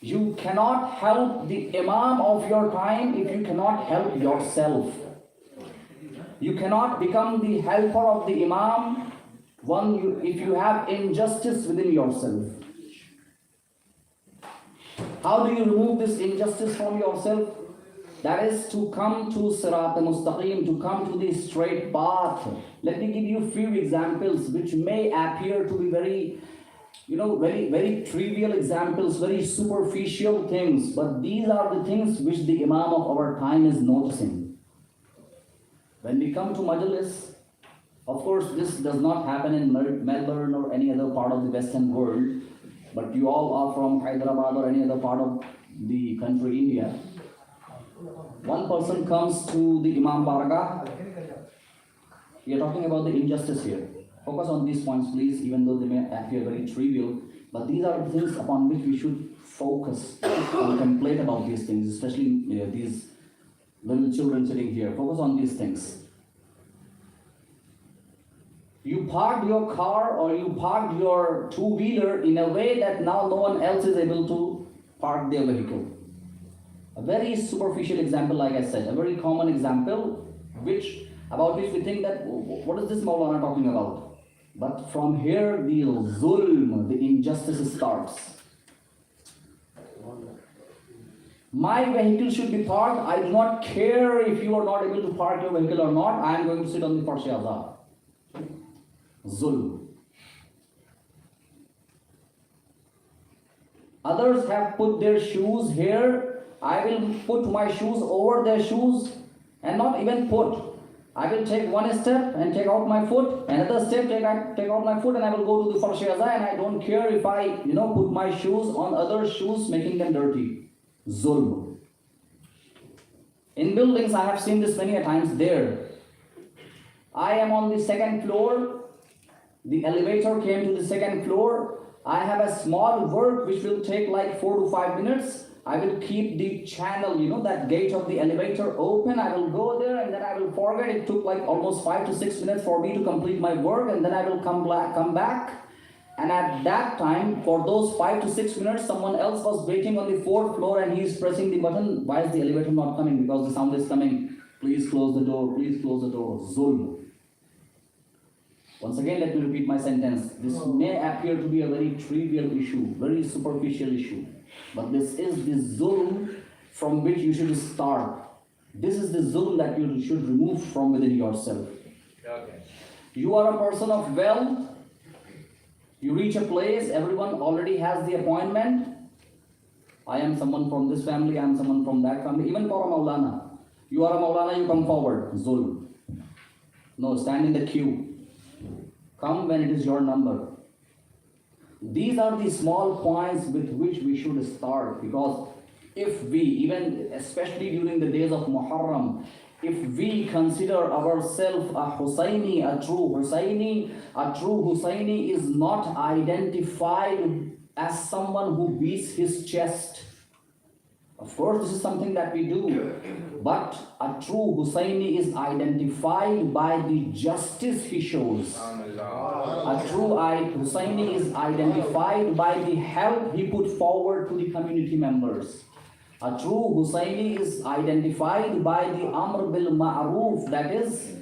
You cannot help the Imam of your time if you cannot help yourself. You cannot become the helper of the Imam if you have injustice within yourself. How do you remove this injustice from yourself? That is to come to Sirat al-Mustaqim, to come to the straight path. Let me give you a few examples which may appear to be very trivial examples, very superficial things, but these are the things which the Imam of our time is noticing. When we come to Majlis, of course this does not happen in Melbourne or any other part of the Western world, but you all are from Hyderabad or any other part of the country, India. One person comes to the Imam Baragah. We are talking about the injustice here. Focus on these points, please, even though they may appear very trivial. But these are the things upon which we should focus, contemplate about these things, especially these little children sitting here. Focus on these things. You parked your car or you parked your two-wheeler in a way that now no one else is able to park their vehicle. A very superficial example, like I said, a very common example, about which we think that, what is this Maulana talking about? But from here, the zulm, the injustice starts. My vehicle should be parked. I do not care if you are not able to park your vehicle or not. I am going to sit on the Farsh Azhar. Zulm. Others have put their shoes here. I will put my shoes over their shoes and not even put. I will take one step and take out my foot, another step, take out my foot, and I will go to the Farsh Azhar, and I don't care if I, put my shoes on other shoes, making them dirty. Zulm. In buildings, I have seen this many a times there. I am on the second floor. The elevator came to the second floor. I have a small work which will take like 4 to 5 minutes. I will keep the channel, that gate of the elevator open. I will go there and then I will forget. It took like almost 5 to 6 minutes for me to complete my work, and then I will come back. And at that time, for those 5 to 6 minutes, someone else was waiting on the 4th floor and he is pressing the button. Why is the elevator not coming? Because the sound is coming. Please close the door. Please close the door. Zulm. Once again, let me repeat my sentence. This may appear to be a very trivial issue, very superficial issue. But this is the zulm from which you should start. This is the zulm that you should remove from within yourself. Okay. You are a person of wealth. You reach a place, everyone already has the appointment. I am someone from this family, I am someone from that family. Even for a Maulana. You are a Maulana, you come forward. Zulm. No, stand in the queue. Come when it is your number. These are the small points with which we should start, because if we, even especially during the days of Muharram, if we consider ourselves a Husayni, a true Husayni is not identified as someone who beats his chest. Of course, this is something that we do, but a true Husayni is identified by the justice he shows. A true Husayni is identified by the help he put forward to the community members. A true Husayni is identified by the Amr bil Ma'ruf, that is,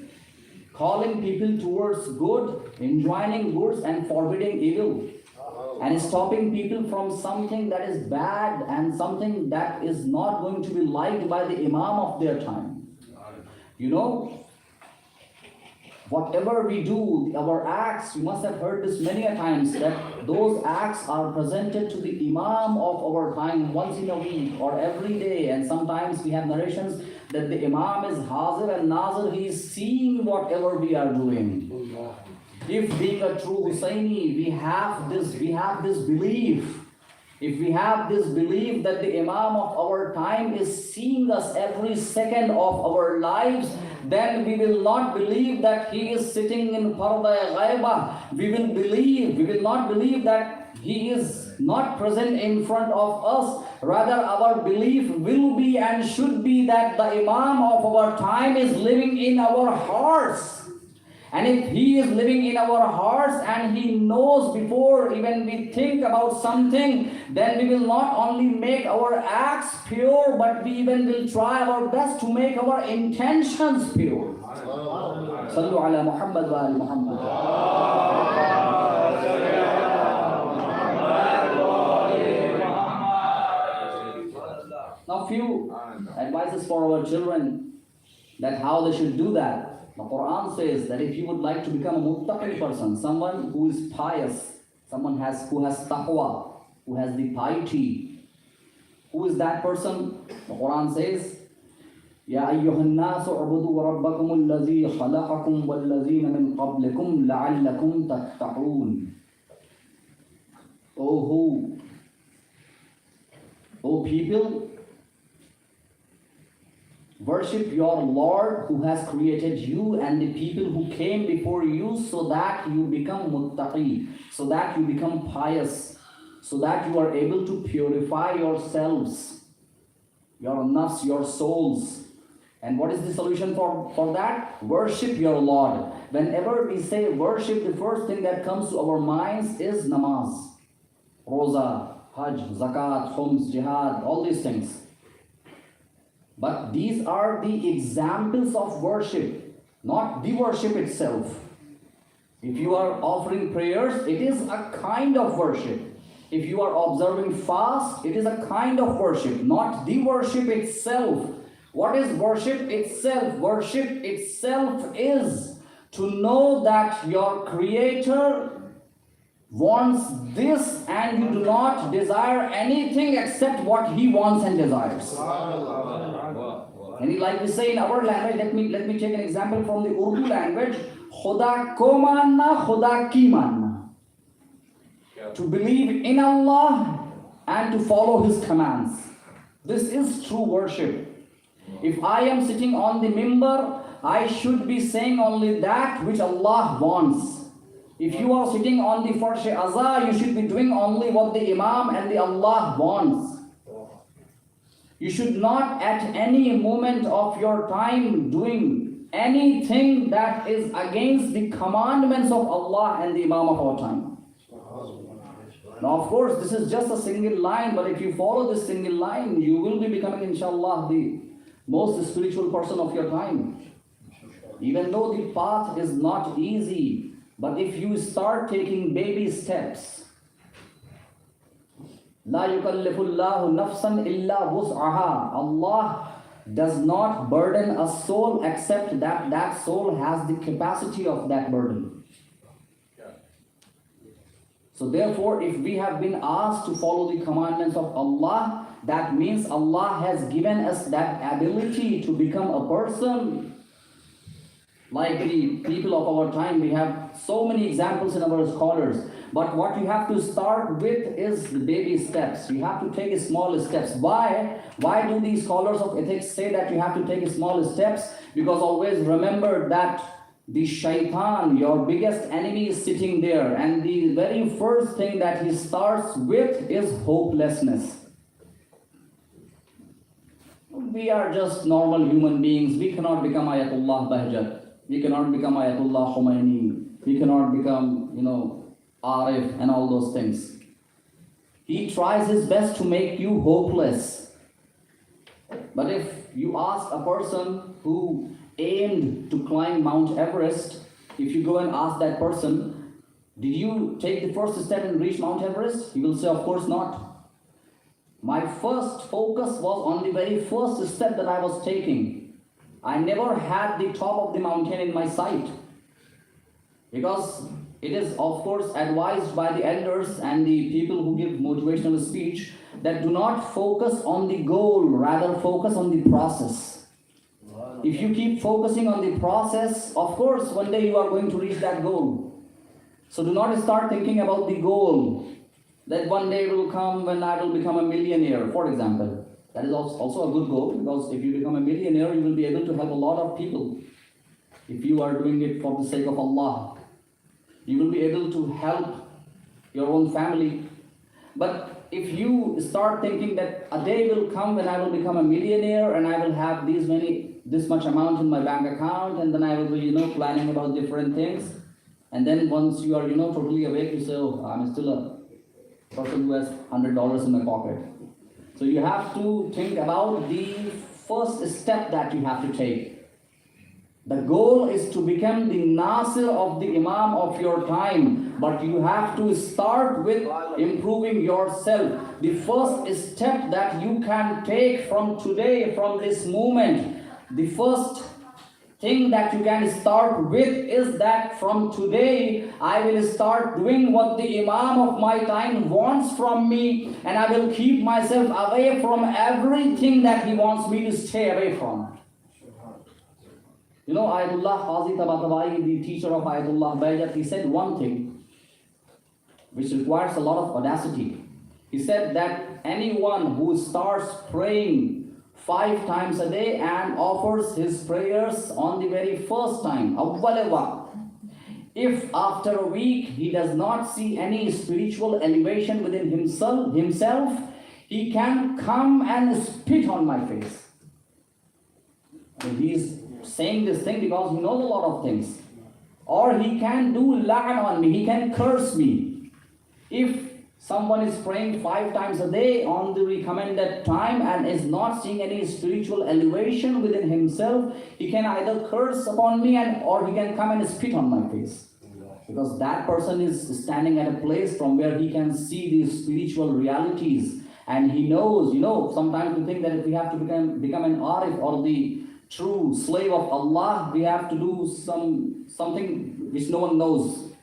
calling people towards good, enjoining goods and forbidding evil, and stopping people from something that is bad and something that is not going to be liked by the Imam of their time. Whatever we do, our acts, you must have heard this many a times, that those acts are presented to the Imam of our time once in a week or every day, and sometimes we have narrations that the Imam is Hazir and Nazir, he is seeing whatever we are doing. If being a true Husayni, we have this belief. If we have this belief that the Imam of our time is seeing us every second of our lives, then we will not believe that he is sitting in Parda Ghaiba. We will not believe that he is not present in front of us. Rather, our belief will be and should be that the Imam of our time is living in our hearts. And if he is living in our hearts and he knows before even we think about something, then we will not only make our acts pure, but we even will try our best to make our intentions pure. Sallu ala Muhammad wa ali Muhammad. Now few advices for our children that how they should do that. The Quran says that if you would like to become a muttaqi person, someone who is pious, someone who has taqwa, who has the piety, who is that person? The Quran says, Ya ayyuhan nasu ubudu rabbakum allazi khalaqakum wallazina min qablikum la'allakum tattaqun. O people, Worship your Lord who has created you and the people who came before you, so that you become muttaqi, so that you become pious, so that you are able to purify yourselves, your nafs, your souls. And what is the solution for that? Worship your Lord. Whenever we say worship, the first thing that comes to our minds is namaz, roza, hajj, zakat, khums, jihad, all these things. But these are the examples of worship, not the worship itself. If you are offering prayers, it is a kind of worship. If you are observing fast, it is a kind of worship, not the worship itself. What is worship itself? Worship itself is to know that your Creator wants this and you do not desire anything except what He wants and desires. And like we say in our language, let me take an example from the Urdu language. Khuda ko manna, khuda ki manna. To believe in Allah and to follow His commands. This is true worship. If I am sitting on the mimbar, I should be saying only that which Allah wants. If you are sitting on the Farsh Azza, you should be doing only what the Imam and the Allah wants. You should not at any moment of your time doing anything that is against the commandments of Allah and the Imam of our time. Now of course this is just a single line, but if you follow this single line, you will be becoming inshallah the most spiritual person of your time. Even though the path is not easy, but if you start taking baby steps, La yukallifullahu nafsan illa wus'aha. Allah does not burden a soul except that that soul has the capacity of that burden. So therefore, if we have been asked to follow the commandments of Allah, that means Allah has given us that ability to become a person. Like the people of our time, we have so many examples in our scholars. But what you have to start with is the baby steps. You have to take small steps. Why? Why do these scholars of ethics say that you have to take small steps? Because always remember that the shaitan, your biggest enemy, is sitting there. And the very first thing that he starts with is hopelessness. We are just normal human beings. We cannot become Ayatollah Bahjat. We cannot become Ayatollah Khomeini. We cannot become, Arif and all those things. He tries his best to make you hopeless. But if you ask a person who aimed to climb Mount Everest, if you go and ask that person, did you take the first step and reach Mount Everest? He will say, of course not. My first focus was on the very first step that I was taking. I never had the top of the mountain in my sight. Because it is, of course, advised by the elders and the people who give motivational speech that do not focus on the goal, rather focus on the process. If you keep focusing on the process, of course, one day you are going to reach that goal. So do not start thinking about the goal, that one day will come when I will become a millionaire, for example. That is also a good goal, because if you become a millionaire, you will be able to help a lot of people. If you are doing it for the sake of Allah, you will be able to help your own family. But if you start thinking that a day will come when I will become a millionaire and I will have this much amount in my bank account, and then I will be, planning about different things, and then once you are, totally awake, you say, oh, I'm still a person who has $100 in my pocket. So you have to think about the first step that you have to take. The goal is to become the Nasir of the Imam of your time, but you have to start with improving yourself. The first step that you can take from today, from this moment, the first thing that you can start with is that from today I will start doing what the Imam of my time wants from me, and I will keep myself away from everything that he wants me to stay away from. Ayatollah Qazi Tabatabai, the teacher of Ayatollah Bahjat, he said one thing which requires a lot of audacity. He said that anyone who starts praying 5 times a day and offers his prayers on the very first time, awwal waqt, if after a week he does not see any spiritual elevation within himself, he can come and spit on my face. And he is saying this thing because he knows a lot of things. Or he can do la'an on me, he can curse me. If someone is praying 5 times a day on the recommended time and is not seeing any spiritual elevation within himself, he can either curse upon me or he can come and spit on my face. Because that person is standing at a place from where he can see these spiritual realities. And he knows, sometimes we think that if we have to become an arif or the true slave of Allah, we have to do something which no one knows.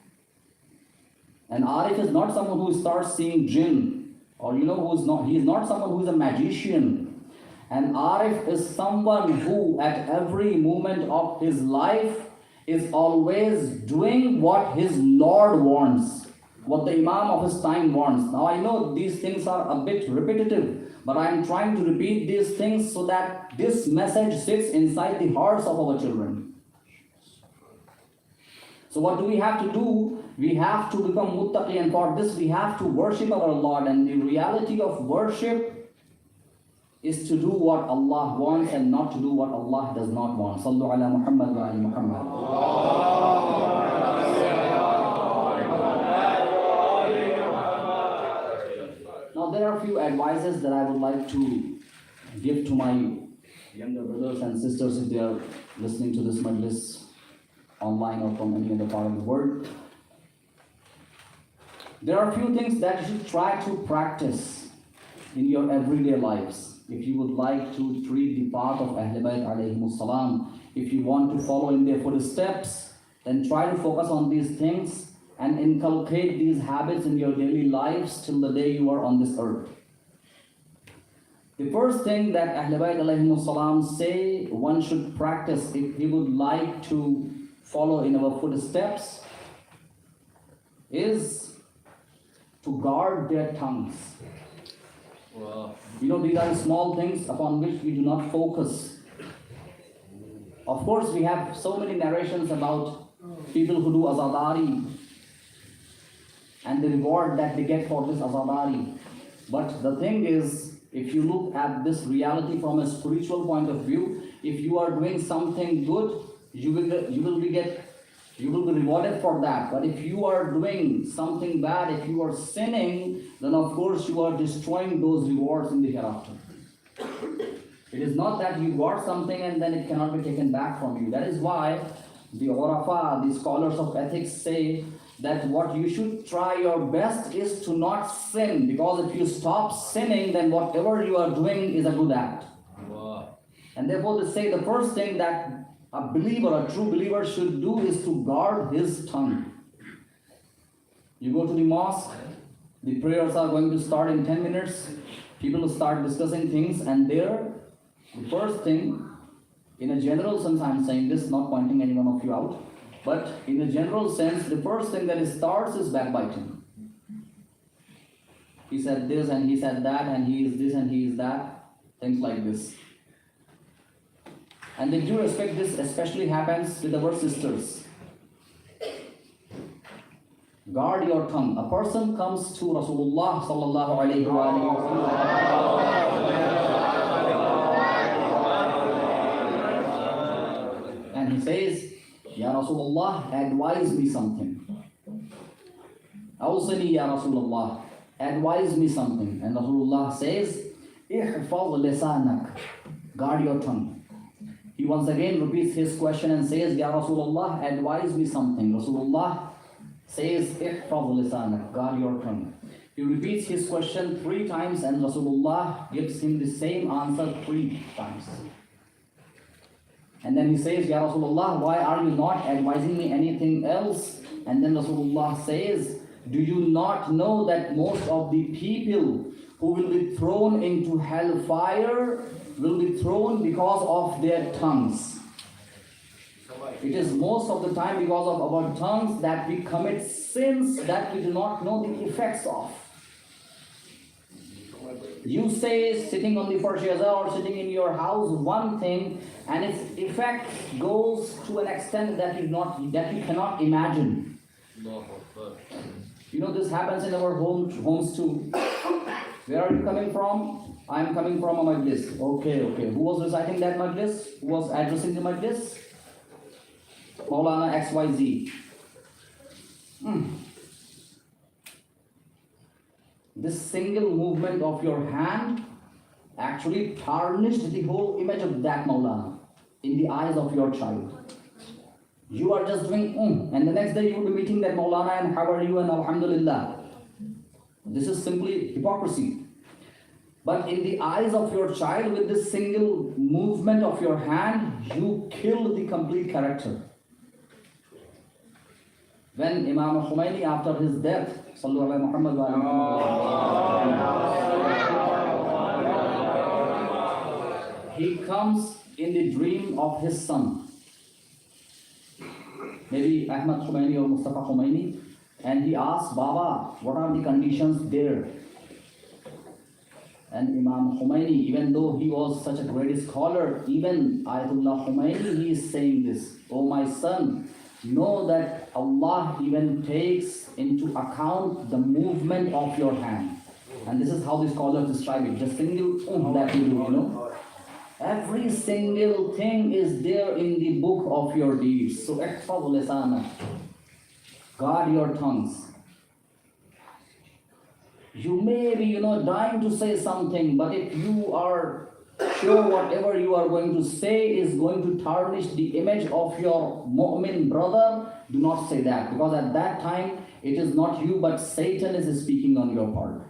An arif is not someone who starts seeing jinn, or he is not someone who is a magician. An arif is someone who at every moment of his life is always doing what his Lord wants, what the Imam of his time wants. Now I know these things are a bit repetitive, but I am trying to repeat these things so that this message sits inside the hearts of our children. So what do we have to do? We have to become muttaqi, and for this we have to worship our Lord. And the reality of worship is to do what Allah wants and not to do what Allah does not want. Sallu ala Muhammad wa ali Muhammad. Now there are a few advices that I would like to give to my younger brothers and sisters if they are listening to this Majlis online or from any other part of the world. There are a few things that you should try to practice in your everyday lives. If you would like to treat the path of Ahl Bayt alayhimus salam, if you want to follow in their footsteps, then try to focus on these things and inculcate these habits in your daily lives till the day you are on this earth. The first thing that Ahl Bayt alayhimus salam say one should practice if he would like to follow in our footsteps is to guard their tongues. Wow. These are small things upon which we do not focus. Of course, we have so many narrations about people who do azadari and the reward that they get for this azadari. But the thing is, if you look at this reality from a spiritual point of view, if you are doing something good, you will be rewarded for that. But if you are doing something bad, if you are sinning, then of course you are destroying those rewards in the hereafter. It is not that you got something and then it cannot be taken back from you. That is why the Urafa, the scholars of ethics say that what you should try your best is to not sin, because if you stop sinning, then whatever you are doing is a good act. Wow. And therefore they say the first thing that a believer, a true believer should do is to guard his tongue. You go to the mosque, the prayers are going to start in 10 minutes, people will start discussing things, and there, the first thing, in a general sense, I'm saying this, not pointing any one of you out, but in a general sense, the first thing that starts is backbiting. He said this and he said that, and he is this and he is that, things like this. And in due respect, this especially happens with our sisters. Guard your tongue. A person comes to Rasulullah sallallahu alayhi wa and he says, Ya Rasulullah, advise me something. Awsani ya Rasulullah, advise me something. And Rasulullah says, Ihfaz lisanak, guard your tongue. He once again repeats his question and says, Ya Rasulullah, advise me something. Rasulullah says, Ihfaz lisanak, guard your tongue. He repeats his question 3 times and Rasulullah gives him the same answer 3 times. And then he says, Ya Rasulullah, why are you not advising me anything else? And then Rasulullah says, do you not know that most of the people who will be thrown into hellfire will be thrown because of their tongues? It is most of the time because of our tongues that we commit sins that we do not know the effects of. You say sitting on the Farshaza or sitting in your house one thing, and its effect goes to an extent that you cannot imagine. You know, this happens in our homes too. Where are you coming from? I am coming from a Majlis. Okay. Who was reciting that Majlis? Who was addressing the Majlis? Maulana XYZ. This single movement of your hand actually tarnished the whole image of that Maulana in the eyes of your child. You are just doing and the next day you will be meeting that Maulana and how are you and Alhamdulillah. This is simply hypocrisy. But in the eyes of your child, with this single movement of your hand, you kill the complete character. When Imam Khomeini, after his death, Sallallahu Alaihi Muhammad he comes in the dream of his son, maybe Ahmad Khomeini or Mustafa Khomeini, and he asks, Baba, what are the conditions there? And Imam Khomeini, even though he was such a great scholar, even Ayatollah Khomeini, he is saying this, oh my son, know that Allah even takes into account the movement of your hand. And this is how the scholars describe it. Just single that you do, you know. Every single thing is there in the book of your deeds. So ihfaz lisana. Guard your tongues. You may be, dying to say something, but if you are sure whatever you are going to say is going to tarnish the image of your mu'min brother, do not say that, because at that time it is not you but Satan is speaking on your part.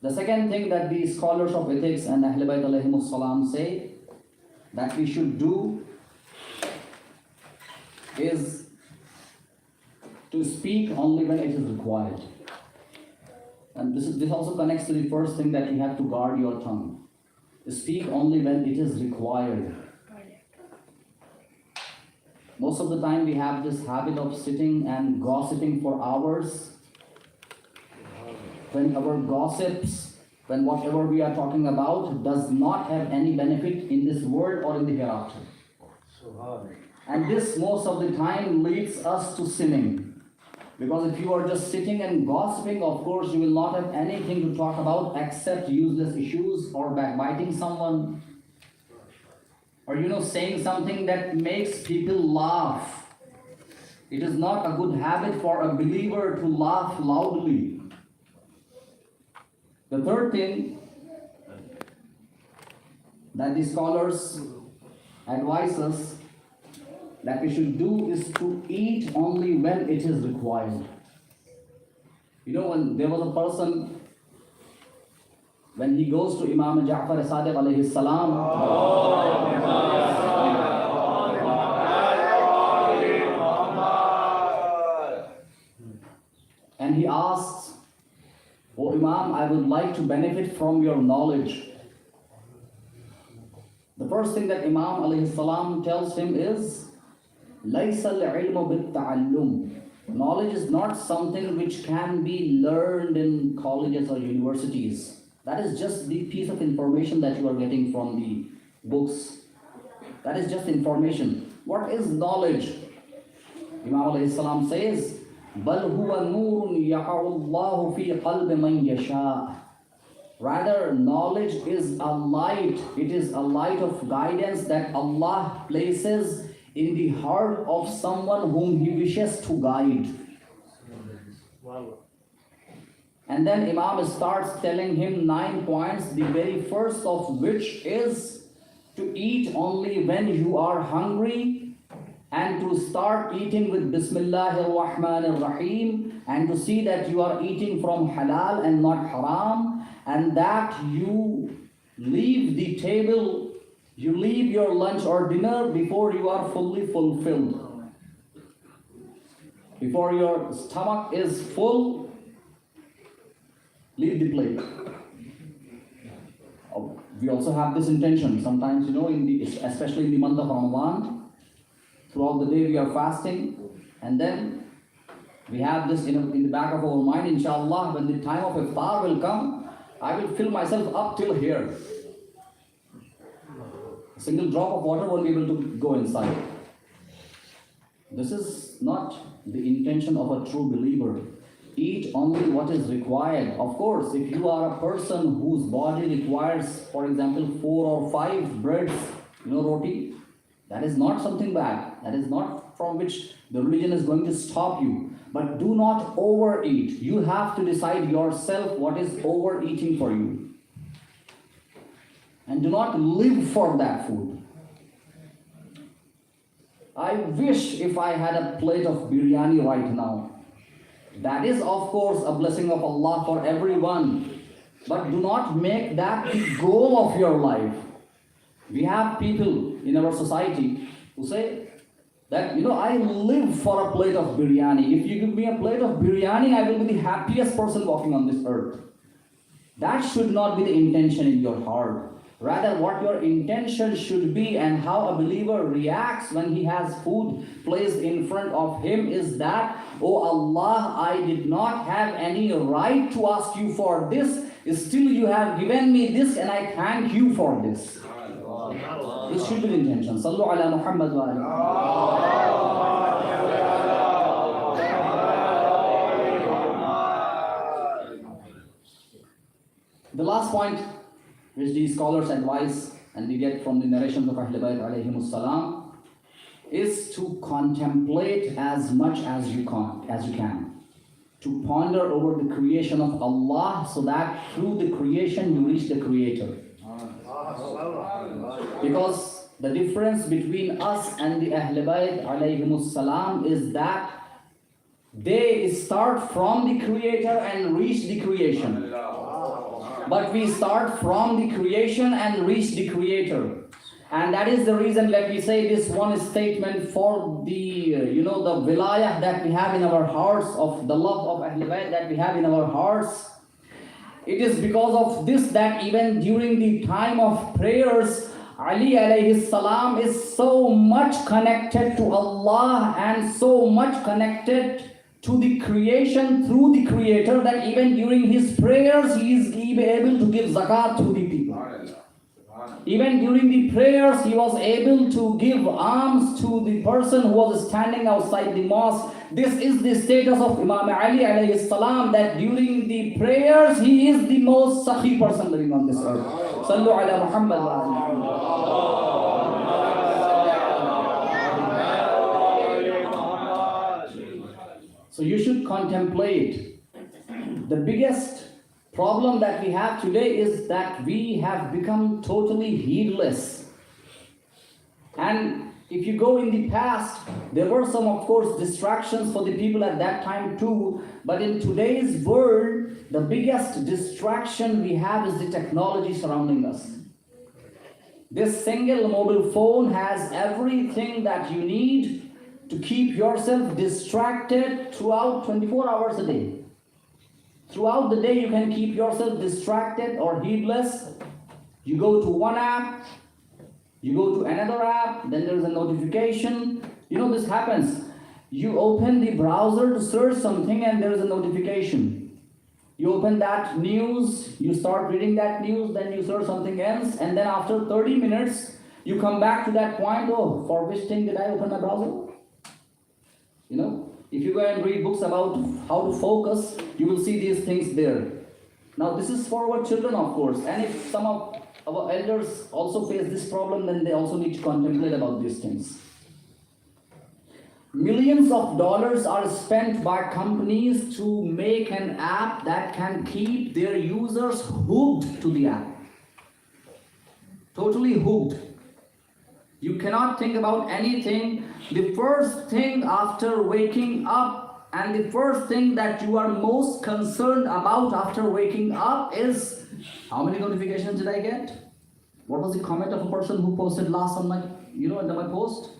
The second thing that the scholars of ethics and Ahl Bayt alayhimus salam say that we should do is to speak only when it is required. And this also connects to the first thing, that you have to guard your tongue. Speak only when it is required. Most of the time we have this habit of sitting and gossiping for hours. When our gossips, when whatever we are talking about does not have any benefit in this world or in the hereafter. And this most of the time leads us to sinning. Because if you are just sitting and gossiping, of course you will not have anything to talk about except useless issues or backbiting someone. Or saying something that makes people laugh. It is not a good habit for a believer to laugh loudly. The third thing that the scholars advise us that we should do is to eat only when it is required. When there was a person, when he goes to Imam Ja'far Sadiq alayhi salam, and he asks, "Oh Imam, I would like to benefit from your knowledge." The first thing that Imam alayhi salam tells him is, لَيْسَ الْعِلْمُ بِالتَّعَلُّمِ. Knowledge is not something which can be learned in colleges or universities. That is just the piece of information that you are getting from the books. That is just information. What is knowledge? Imam alayhi salam says, بَلْ هُوَ نُورٌ يَقَعُ اللَّهُ فِي قَلْبِ مَنْ يَشَاءُ. Rather, knowledge is a light. It is a light of guidance that Allah places in the heart of someone whom He wishes to guide. And then Imam starts telling him 9 points, the very first of which is to eat only when you are hungry, and to start eating with Bismillahir Rahmanir Rahim, and to see that you are eating from halal and not haram, and that you leave the table, you leave your lunch or dinner before you are fully fulfilled. Before your stomach is full, leave the plate. We also have this intention. Sometimes, especially in the month of Ramadan, throughout the day we are fasting, and then We have this in the back of our mind, inshallah, when the time of iftar will come, I will fill myself up till here. A single drop of water won't be able to go inside. This is not the intention of a true believer. Eat only what is required. Of course, if you are a person whose body requires, for example, 4 or 5 breads, roti, that is not something bad. That is not from which the religion is going to stop you. But do not overeat. You have to decide yourself what is overeating for you. And do not live for that food. I wish if I had a plate of biryani right now. That is, of course, a blessing of Allah for everyone. But do not make that the goal of your life. We have people in our society who say that, I live for a plate of biryani. If you give me a plate of biryani, I will be the happiest person walking on this earth. That should not be the intention in your heart. Rather, what your intention should be and how a believer reacts when he has food placed in front of him is that, oh Allah, I did not have any right to ask you for this. Still you have given me this and I thank you for this. This should be the intention. Sallu ala Muhammad wa The last point which these scholars advise and we get from the narrations of Ahlul Bayt alayhimus salam is to contemplate as much as you can. To ponder over the creation of Allah so that through the creation you reach the Creator. Because the difference between us and the Ahlul Bayt alayhimus salam is that they start from the Creator and reach the creation. But we start from the creation and reach the Creator. And that is the reason, let me say this one statement for the, the wilayah that we have in our hearts, of the love of Ahlul Bayt that we have in our hearts. It is because of this that even during the time of prayers, Ali alayhi salam is so much connected to Allah and so much connected to the creation through the Creator that even during his prayers he is able to give zakat to the people. Even during the prayers he was able to give alms to the person who was standing outside the mosque. This is the status of Imam Ali alayhi salam, that during the prayers he is the most sakhi person living on this earth. Sallu ala Muhammad wa ala So you should contemplate. The biggest problem that we have today is that we have become totally heedless. And if you go in the past, there were some, of course, distractions for the people at that time too. But in today's world, the biggest distraction we have is the technology surrounding us. This single mobile phone has everything that you need to keep yourself distracted throughout 24 hours a day. Throughout the day you can keep yourself distracted or heedless. You go to one app, you go to another app, then there is a notification. This happens. You open the browser to search something and there is a notification. You open that news, you start reading that news, then you search something else, and then after 30 minutes, you come back to that point, oh, for which thing did I open my browser? If you go and read books about how to focus, you will see these things there. Now this is for our children, of course, and if some of our elders also face this problem, then they also need to contemplate about these things. Millions of dollars are spent by companies to make an app that can keep their users hooked to the app. Totally hooked. You cannot think about anything. The first thing after waking up and the first thing that you are most concerned about after waking up is, how many notifications did I get? What was the comment of a person who posted last on my, under my post?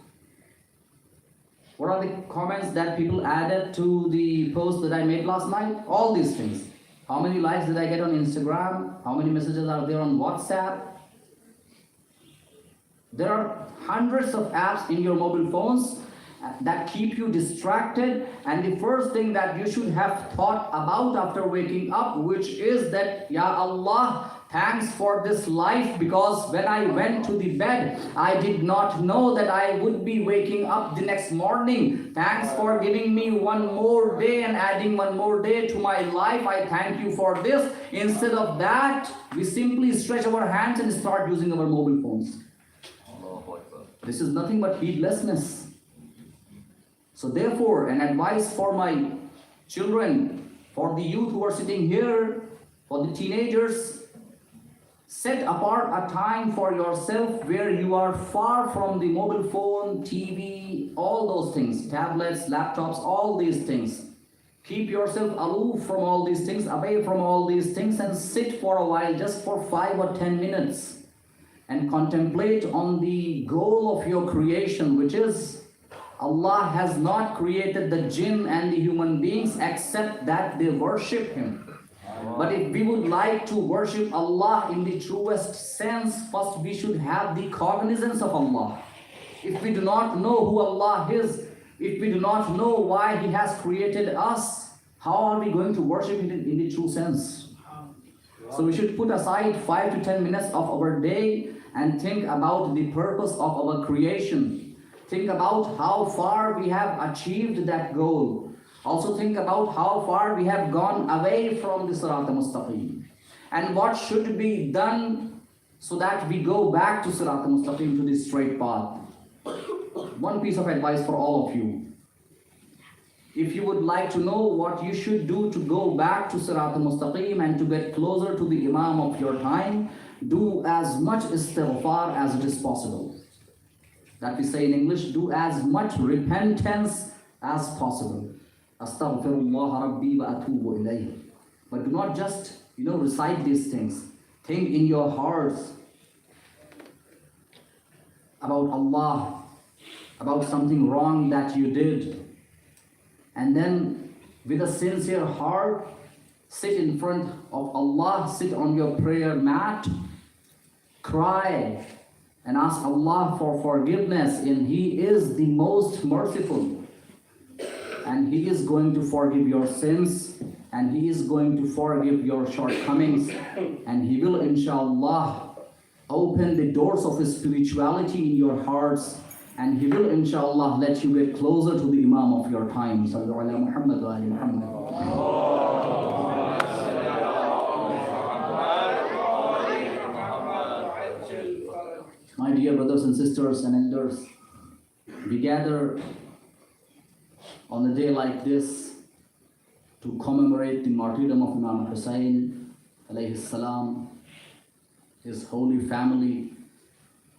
What are the comments that people added to the post that I made last night? All these things. How many likes did I get on Instagram? How many messages are there on WhatsApp? There are hundreds of apps in your mobile phones. that keep you distracted, and the first thing that you should have thought about after waking up, which is that, Ya Allah, thanks for this life, because when I went to the bed, I did not know that I would be waking up the next morning. Thanks for giving me one more day and adding one more day to my life. I thank you for this. Instead of that, we simply stretch our hands and start using our mobile phones. This is nothing but heedlessness. So therefore, an advice for my children, for the youth who are sitting here, for the teenagers, set apart a time for yourself where you are far from the mobile phone, TV, all those things, tablets, laptops, all these things. Keep yourself aloof from all these things, away from all these things, and sit for a while, just for 5 or 10 minutes, and contemplate on the goal of your creation, which is Allah has not created the jinn and the human beings except that they worship Him. But if we would like to worship Allah in the truest sense, first we should have the cognizance of Allah. If we do not know who Allah is, if we do not know why He has created us, how are we going to worship Him in the true sense? So we should put aside 5 to 10 minutes of our day and think about the purpose of our creation. Think about how far we have achieved that goal. Also think about how far we have gone away from the Sirat al-Mustaqim, and what should be done so that we go back to Sirat al-Mustaqim, to the straight path. One piece of advice for all of you. If you would like to know what you should do to go back to Sirat al-Mustaqim and to get closer to the Imam of your time, do as much istighfar as it is possible. That we say in English, do as much repentance as possible. Astaghfirullah Rabbi wa atubu ilayh. But do not just, recite these things. Think in your hearts about Allah, about something wrong that you did. And then with a sincere heart, sit in front of Allah, sit on your prayer mat, cry, and ask Allah for forgiveness, and He is the most merciful. And He is going to forgive your sins, and He is going to forgive your shortcomings, and He will, inshallah, open the doors of His spirituality in your hearts, and He will, inshallah, let you get closer to the Imam of your time. Sallallahu ala Muhammad wa ali Muhammad. My dear brothers and sisters and elders, we gather on a day like this to commemorate the martyrdom of Imam Hussein alayhi salam, his holy family,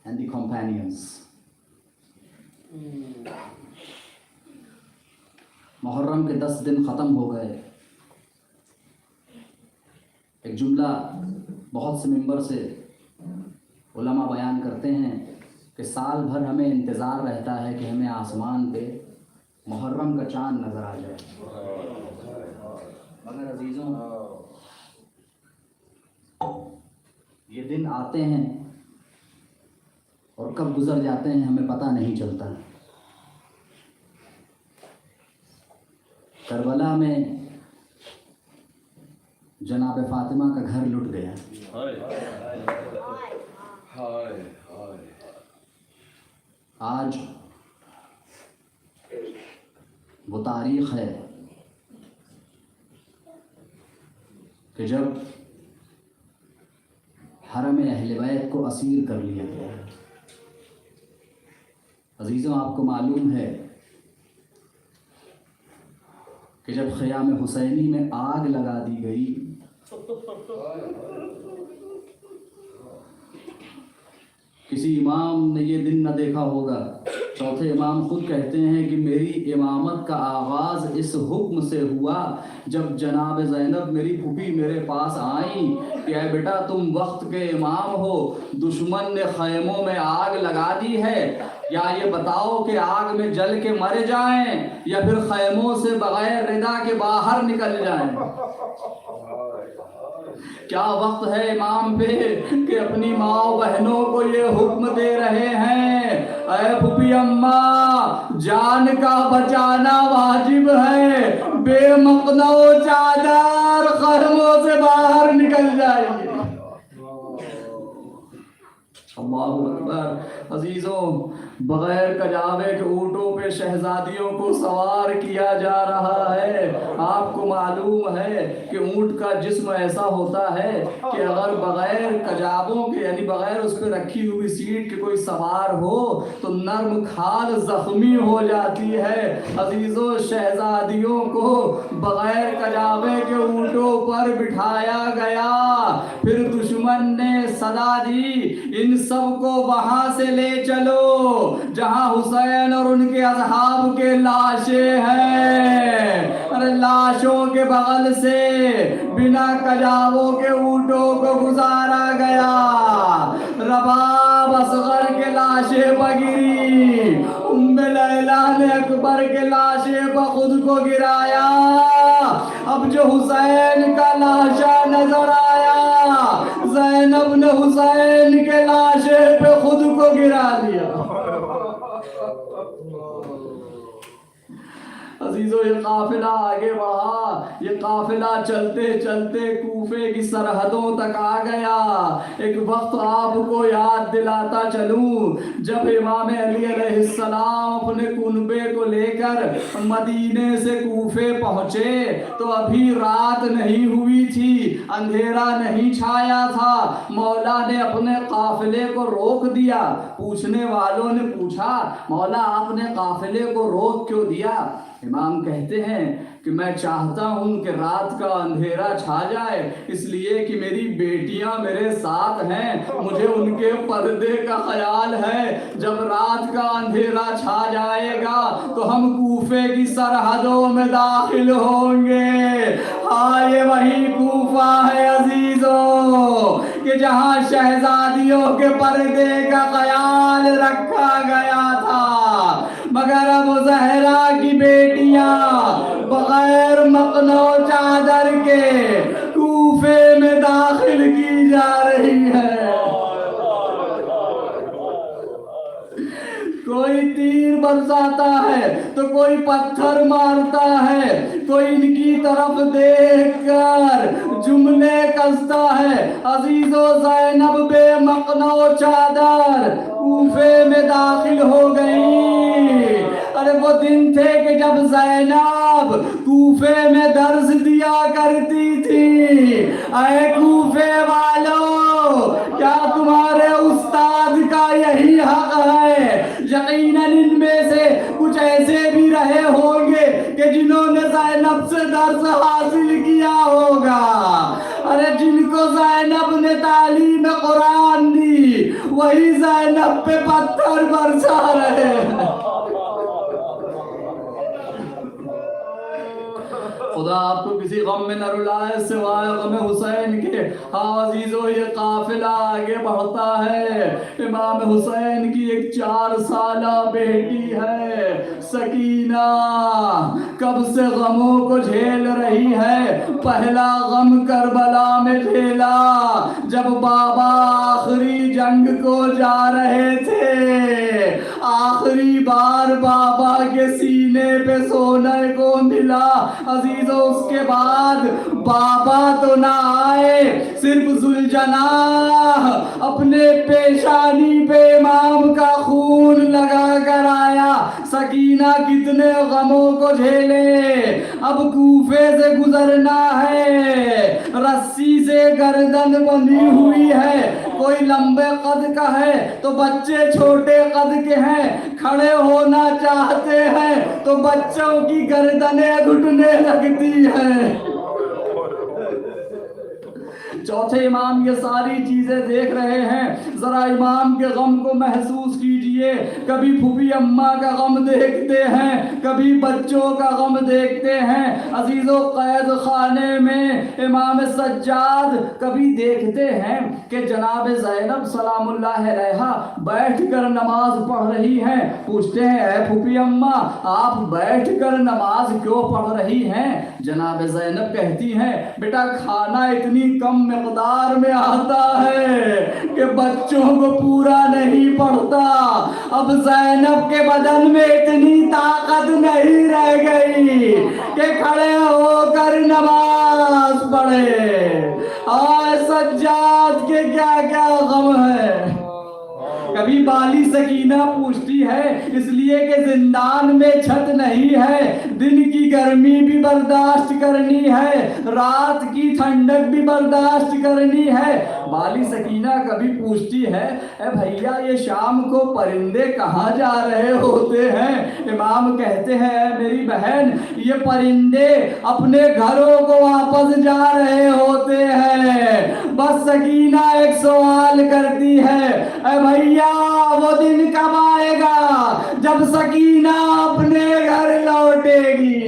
and the companions. Muharram के 10 दिन ख़त्म हो गए. एक जुमला बहुत से member से उलमा बयान करते हैं कि साल भर हमें इंतज़ार रहता है कि हमें आसमान पे मुहर्रम का चाँद नज़र आ जाए. मगर अजीज़ों, ये दिन आते हैं और कब गुज़र जाते हैं हमें पता नहीं चलता. करबला में जनाब फातिमा का घर लुट गया. आज वो तारीख़ है कि जब हरम अहले बैत को असीर कर लिया गया. अजीज़ों, आपको मालूम है कि जब ख़याम हुसैनी में आग लगा दी गई, किसी इमाम ने ये दिन न देखा होगा. चौथे इमाम खुद कहते हैं कि मेरी इमामत का आगाज़ इस हुक्म से हुआ जब जनाब ज़ैनब मेरी फूफी मेरे पास आई कि ऐ बेटा, तुम वक्त के इमाम हो, दुश्मन ने खैमों में आग लगा दी है, या ये बताओ कि आग में जल के मर जाएं या फिर खैमों से बगैर रिदा के बाहर निकल जाएं। क्या वक्त है इमाम पे कि अपनी माँ बहनों को ये हुक्म दे रहे हैं, ऐ फूफी अम्मा, जान का बचाना वाजिब है, बेमकनो चादर खैमों से बाहर निकल जाएंगे। अल्लाहु अकबर। अजीजों, बगैर कजावे के ऊँटों पे शहजादियों को सवार किया जा रहा है। आपको मालूम है कि ऊँट का जिस्म ऐसा होता है कि अगर बगैर कजाबों के यानी बगैर उस पर रखी हुई सीट के कोई सवार हो तो नर्म खाल जख्मी हो जाती है। अजीजों, शहजादियों को बगैर कजावे के ऊँटों पर बिठाया गया। फिर दुश्मन ने सदा दी, इन सबको वहां से ले चलो जहां हुसैन और उनके असहाब के लाशें हैं। अरे लाशों के बगल से बिना कजावों के ऊँटों को गुजारा गया। रबाब असगर के लाशें पर गिरी, उम्मे लैला ने अकबर के लाशें पर खुद को गिराया। अब जो हुसैन का लाशा नजर आया, ज़ैनब ने हुसैन के लाशे पे खुद को गिरा दिया। अजीजों, ये काफिला आगे बढ़ा। ये काफिला चलते चलते कूफे की सरहदों तक आ गया। एक वक्त आपको याद दिलाता चलूं, जब इमाम अली अलैहिस्सलाम अपने कुनबे को लेकर मदीने से कूफे पहुंचे तो अभी रात नहीं हुई थी, अंधेरा नहीं छाया था। मौला ने अपने काफिले को रोक दिया। पूछने वालों ने पूछा, मौला आपने काफिले को रोक क्यों दिया? इमाम कहते हैं कि मैं चाहता हूं कि रात का अंधेरा छा जाए, इसलिए कि मेरी बेटियां मेरे साथ हैं, मुझे उनके पर्दे का ख्याल है। जब रात का अंधेरा छा जाएगा तो हम कूफे की सरहदों में दाखिल होंगे। हाँ, ये वही कूफा है अजीजों कि जहां शहजादियों के पर्दे का ख्याल रखा गया था। मगर अब ज़हरा की बेटियां बगैर मकनो चादर के कूफे में दाखिल की जा रही है। कोई तीर बरसाता है तो कोई पत्थर मारता है, कोई इनकी तरफ देखकर जुमले कसता है। अजीजो, ज़ैनब बेमकनो चादर कूफे में दाखिल हो गई। अरे वो दिन थे कि जब ज़ैनब कूफे में दर्स दिया करती थी। अरे कूफे वालों, क्या तुम्हारे उस्ताद का यही हक है? यकीनन इनमें से कुछ ऐसे भी रहे होंगे कि जिन्होंने ज़ैनब से दर्स हासिल किया होगा। अरे जिनको ज़ैनब ने तालीम कुरान दी, वही ज़ैनब पे पत्थर बरसा रहे हैं। खुदा आपको किसी गम में न रुलाए सिवाय गम हुसैन के। हाँ अजीजों, ये काफिला आगे बढ़ता है। इमाम हुसैन की एक 4 साला बेटी है सकीना, कब से गमों को झेल रही है। पहला गम करबला में झेला जब बाबा आखिरी जंग को जा रहे थे। आखिरी बार बाबा के सीने पे सोने को मिला। अजीजों, उसके बाद बाबा तो ना आए, सिर्फ जुलजना अपने पेशानी पे इमाम का खून लगा कर आया। सकीना कितने गमों को झेले। अब कूफे से गुजरना है, रस्सी से गर्दन बंधी हुई है। कोई लंबे कद का है तो बच्चे छोटे कद के हैं, खड़े होना चाहते हैं तो बच्चों की गर्दनें घुटने लगती है। चौथे इमाम ये सारी चीजें देख रहे हैं। जरा इमाम के गम को महसूस कीजिए। कभी फूफी अम्मा का गम देखते हैं, कभी बच्चों का गम देखते हैं। अजीजों, कैद खाने में इमाम सज्जाद कभी देखते हैं कि जनाब ज़ैनब सलामुल्लाह अलैहा बैठ कर नमाज पढ़ रही हैं। पूछते हैं, ऐ फूफी अम्मा, आप बैठ कर नमाज क्यों पढ़ रही हैं? जनाब ज़ैनब कहती हैं, बेटा खाना इतनी कम मिकदार में आता है कि बच्चों को पूरा नहीं पड़ता। अब ज़ैनब के बदन में इतनी ताकत नहीं रह गई कि खड़े होकर नमाज पढ़े। और सज्जाद के क्या क्या गम है। कभी बाली सकीना पूछती है, इसलिए कि जिंदान में छत नहीं है, दिन की गर्मी भी बर्दाश्त करनी है, रात की ठंडक भी बर्दाश्त करनी है। बाली सकीना कभी पूछती है, ए भैया ये शाम को परिंदे कहाँ जा रहे होते हैं? इमाम कहते हैं, मेरी बहन ये परिंदे अपने घरों को वापस जा रहे होते हैं। बस सकीना एक सवाल करती है, ए भैया वो दिन कब आएगा जब सकीना अपने घर लौटेगी?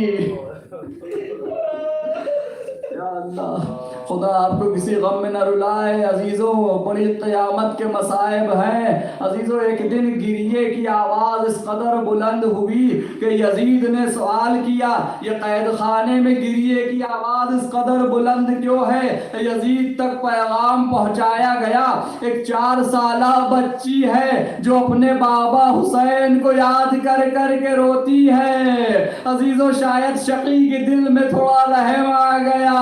या अल्लाह, खुदा आपको किसी गम में न रुलाए। अजीजों, बड़ी क़यामत के मसाइब हैं। अजीजों, एक दिन गिरिए की आवाज़ इस कदर बुलंद हुई कि यजीद ने सवाल किया, ये कैद खाने में गिरिए की आवाज़ इस कदर बुलंद क्यों है? यजीद तक पैगाम पहुंचाया गया। एक 4 साला बच्ची है जो अपने बाबा हुसैन को याद कर कर के रोती है। अजीजों, शायद शकी के दिल में थोड़ा रहम आ गया।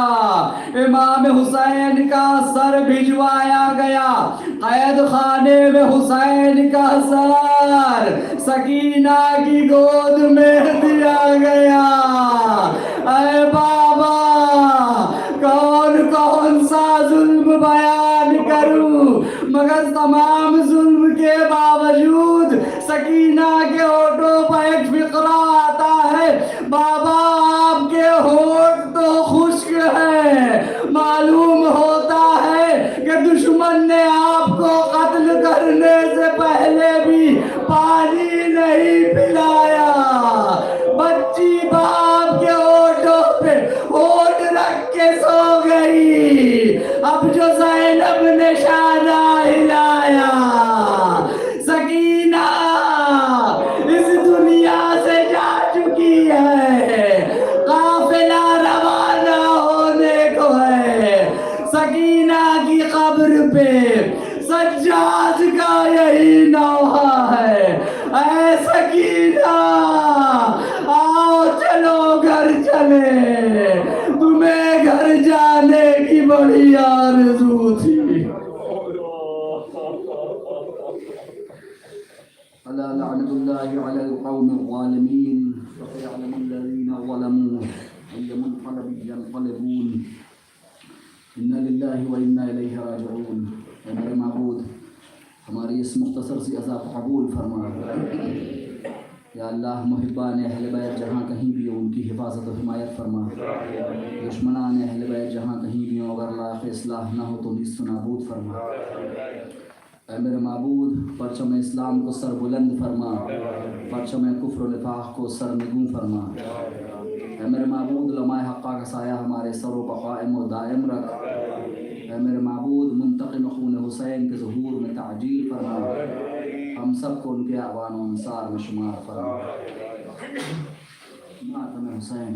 इमाम हुसैन का सर भिजवाया गया। कैद खाने में हुसैन का सर सकीना की गोद में दिया गया। अरे बाबा, कौन कौन सा जुल्म बयान करूं, मगर तमाम जुल्म के बावजूद सकीना के होठों पर एक फिक्रा आता है, बाबा आपके होठ तो खुश्क है। मालूम होता है कि दुश्मन ने आपको कत्ल करने से पहले भी पानी नहीं पिलाया। बच्ची बाप के होठों पे होठ रख के सो गई। अब जो ज़ैनब ने शाना हिलाया, सकीना इस दुनिया से जा चुकी है। काफिला रवाना होने को है। सकीना की कब्र पे सज्जाद का यही नौहा है। ऐ सकीना, आओ चलो घर चले, तुम्हें घर जाने की बड़ी आरज़ू थी। अला लअनतुल्लाहि अलल कौमिल ज़ालिमीन व सयअलमुल लज़ीना ज़लमू अय्य मुनक़लबिन यनक़लिबून इन्ना लिल्लाहि व इन्ना इलैहि राजिऊन। ऐ मेरे माबूद, हमारी इस मुख्तसर सी अज़ा को कबूल फरमा। या अल्लाह, मुहिब्बान अहले बैत जहाँ कहीं भी हो उनकी हिफाजत और हिमायत फरमा। दुश्मनान अहले बैत जहाँ कहीं भी हो, अगर लाख इस्लाह ना हो तो निस्फ़ नाबूद फरमा। ऐ मेरे माबूद, परचम इस्लाम को सर बुलंद फरमा, परचम कुफ्र और निफाक को सर निगू फरमा। ऐ मेरे माबूद, लमाए हक़्क़ा का साया हमारे सरों पर कायम और दायम रख। ऐ मेरे माबूद, मुंतक़िम खून हुसैन के ज़ुहूर में ताजील फरमा। हम सब को उनके आवान व अंसार में शुमार फरमा। मातम हुसैन।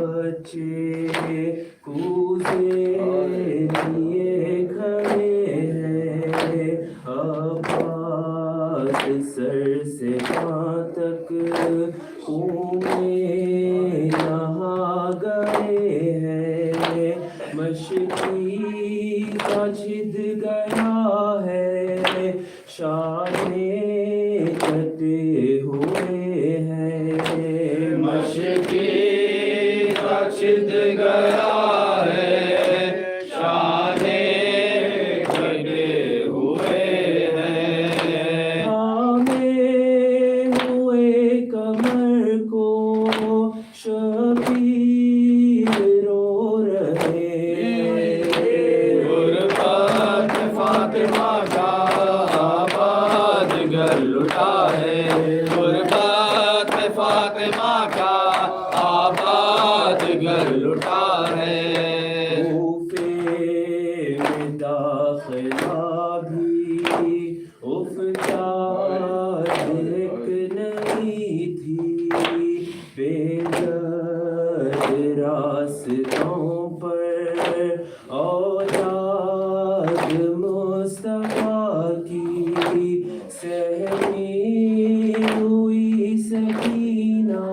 बच्चे कूजे लिए खड़े हैं, अब्बास सर से पाँव तक में नहा गए हैं, मशकी का छिद गया है, शाने कटे हुए हैं, मशकी का छिद गया है, शाने कटे हुए हैं। थामे हुए कमर को शबीर रो रहे हैं, गुरबत फातिमा का आबाद घर लुटा है, गुरबत फातिमा का आबाद घर लुटा है। कूफे में दाखिला भी उपचार एक नहीं थी, बेदर्द रास्तों पर औलाद मुस्तफा की सहमी हुई सकीना,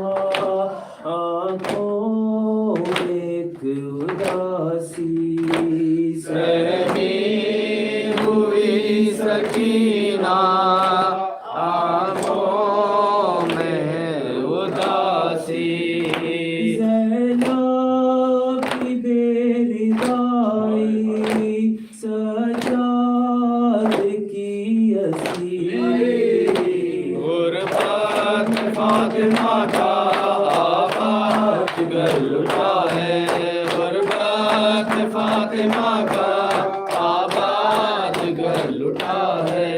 आँखों में एक उदासी, सहमी हुई सकीना, आँखों में उदासी। ज़ैनब की बेरिदाई सजाद की असीरी, गुरबत फातिमा का आबाद घर लुटा है, गुरबत फातिमा का आबाद घर लुटा है।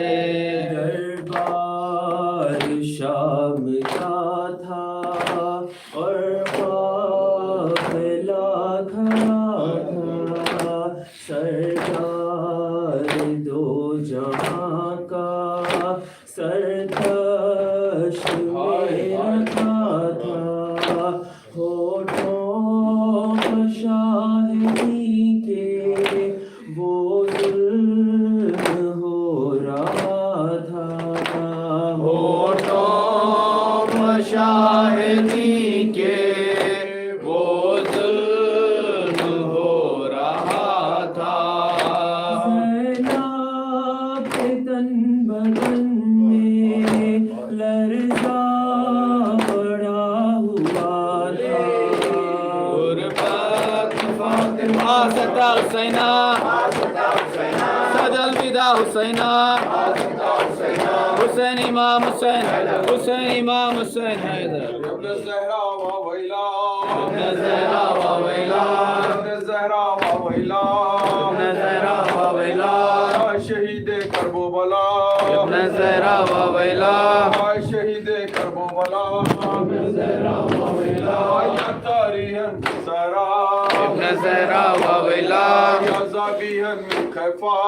दरबार शाम का था और काफिला खड़ा था, सरदार दो जहां का सरकश में रखा था, होठों पर शाहिदी के वो जुल्म हो रहा था, होठों मशाहिदी के वो जुल्म हो रहा था। ज़ैनब के तन बदन में लर्ज़ा पड़ा हुआ था, गुरबत फातिमा सदा हुसैना, सदल विदा हुसैना, हुसैन इमाम हुसैन, हुसैन इमाम हुसैन हैदर। ابن الزهراء وويلا ابن الزهراء وويلا ابن الزهراء وويلا ابن الزهراء وويلا يا شهيد كربلاء ابن الزهراء وويلا يا شهيد كربلاء ابن الزهراء وويلا يا طاريا سارا ابن الزهراء وويلا يا زابيا من خيفا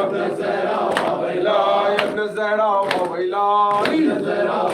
ابن الزهراء وويلا يا ابن الزهراء وويلا ابن الزهراء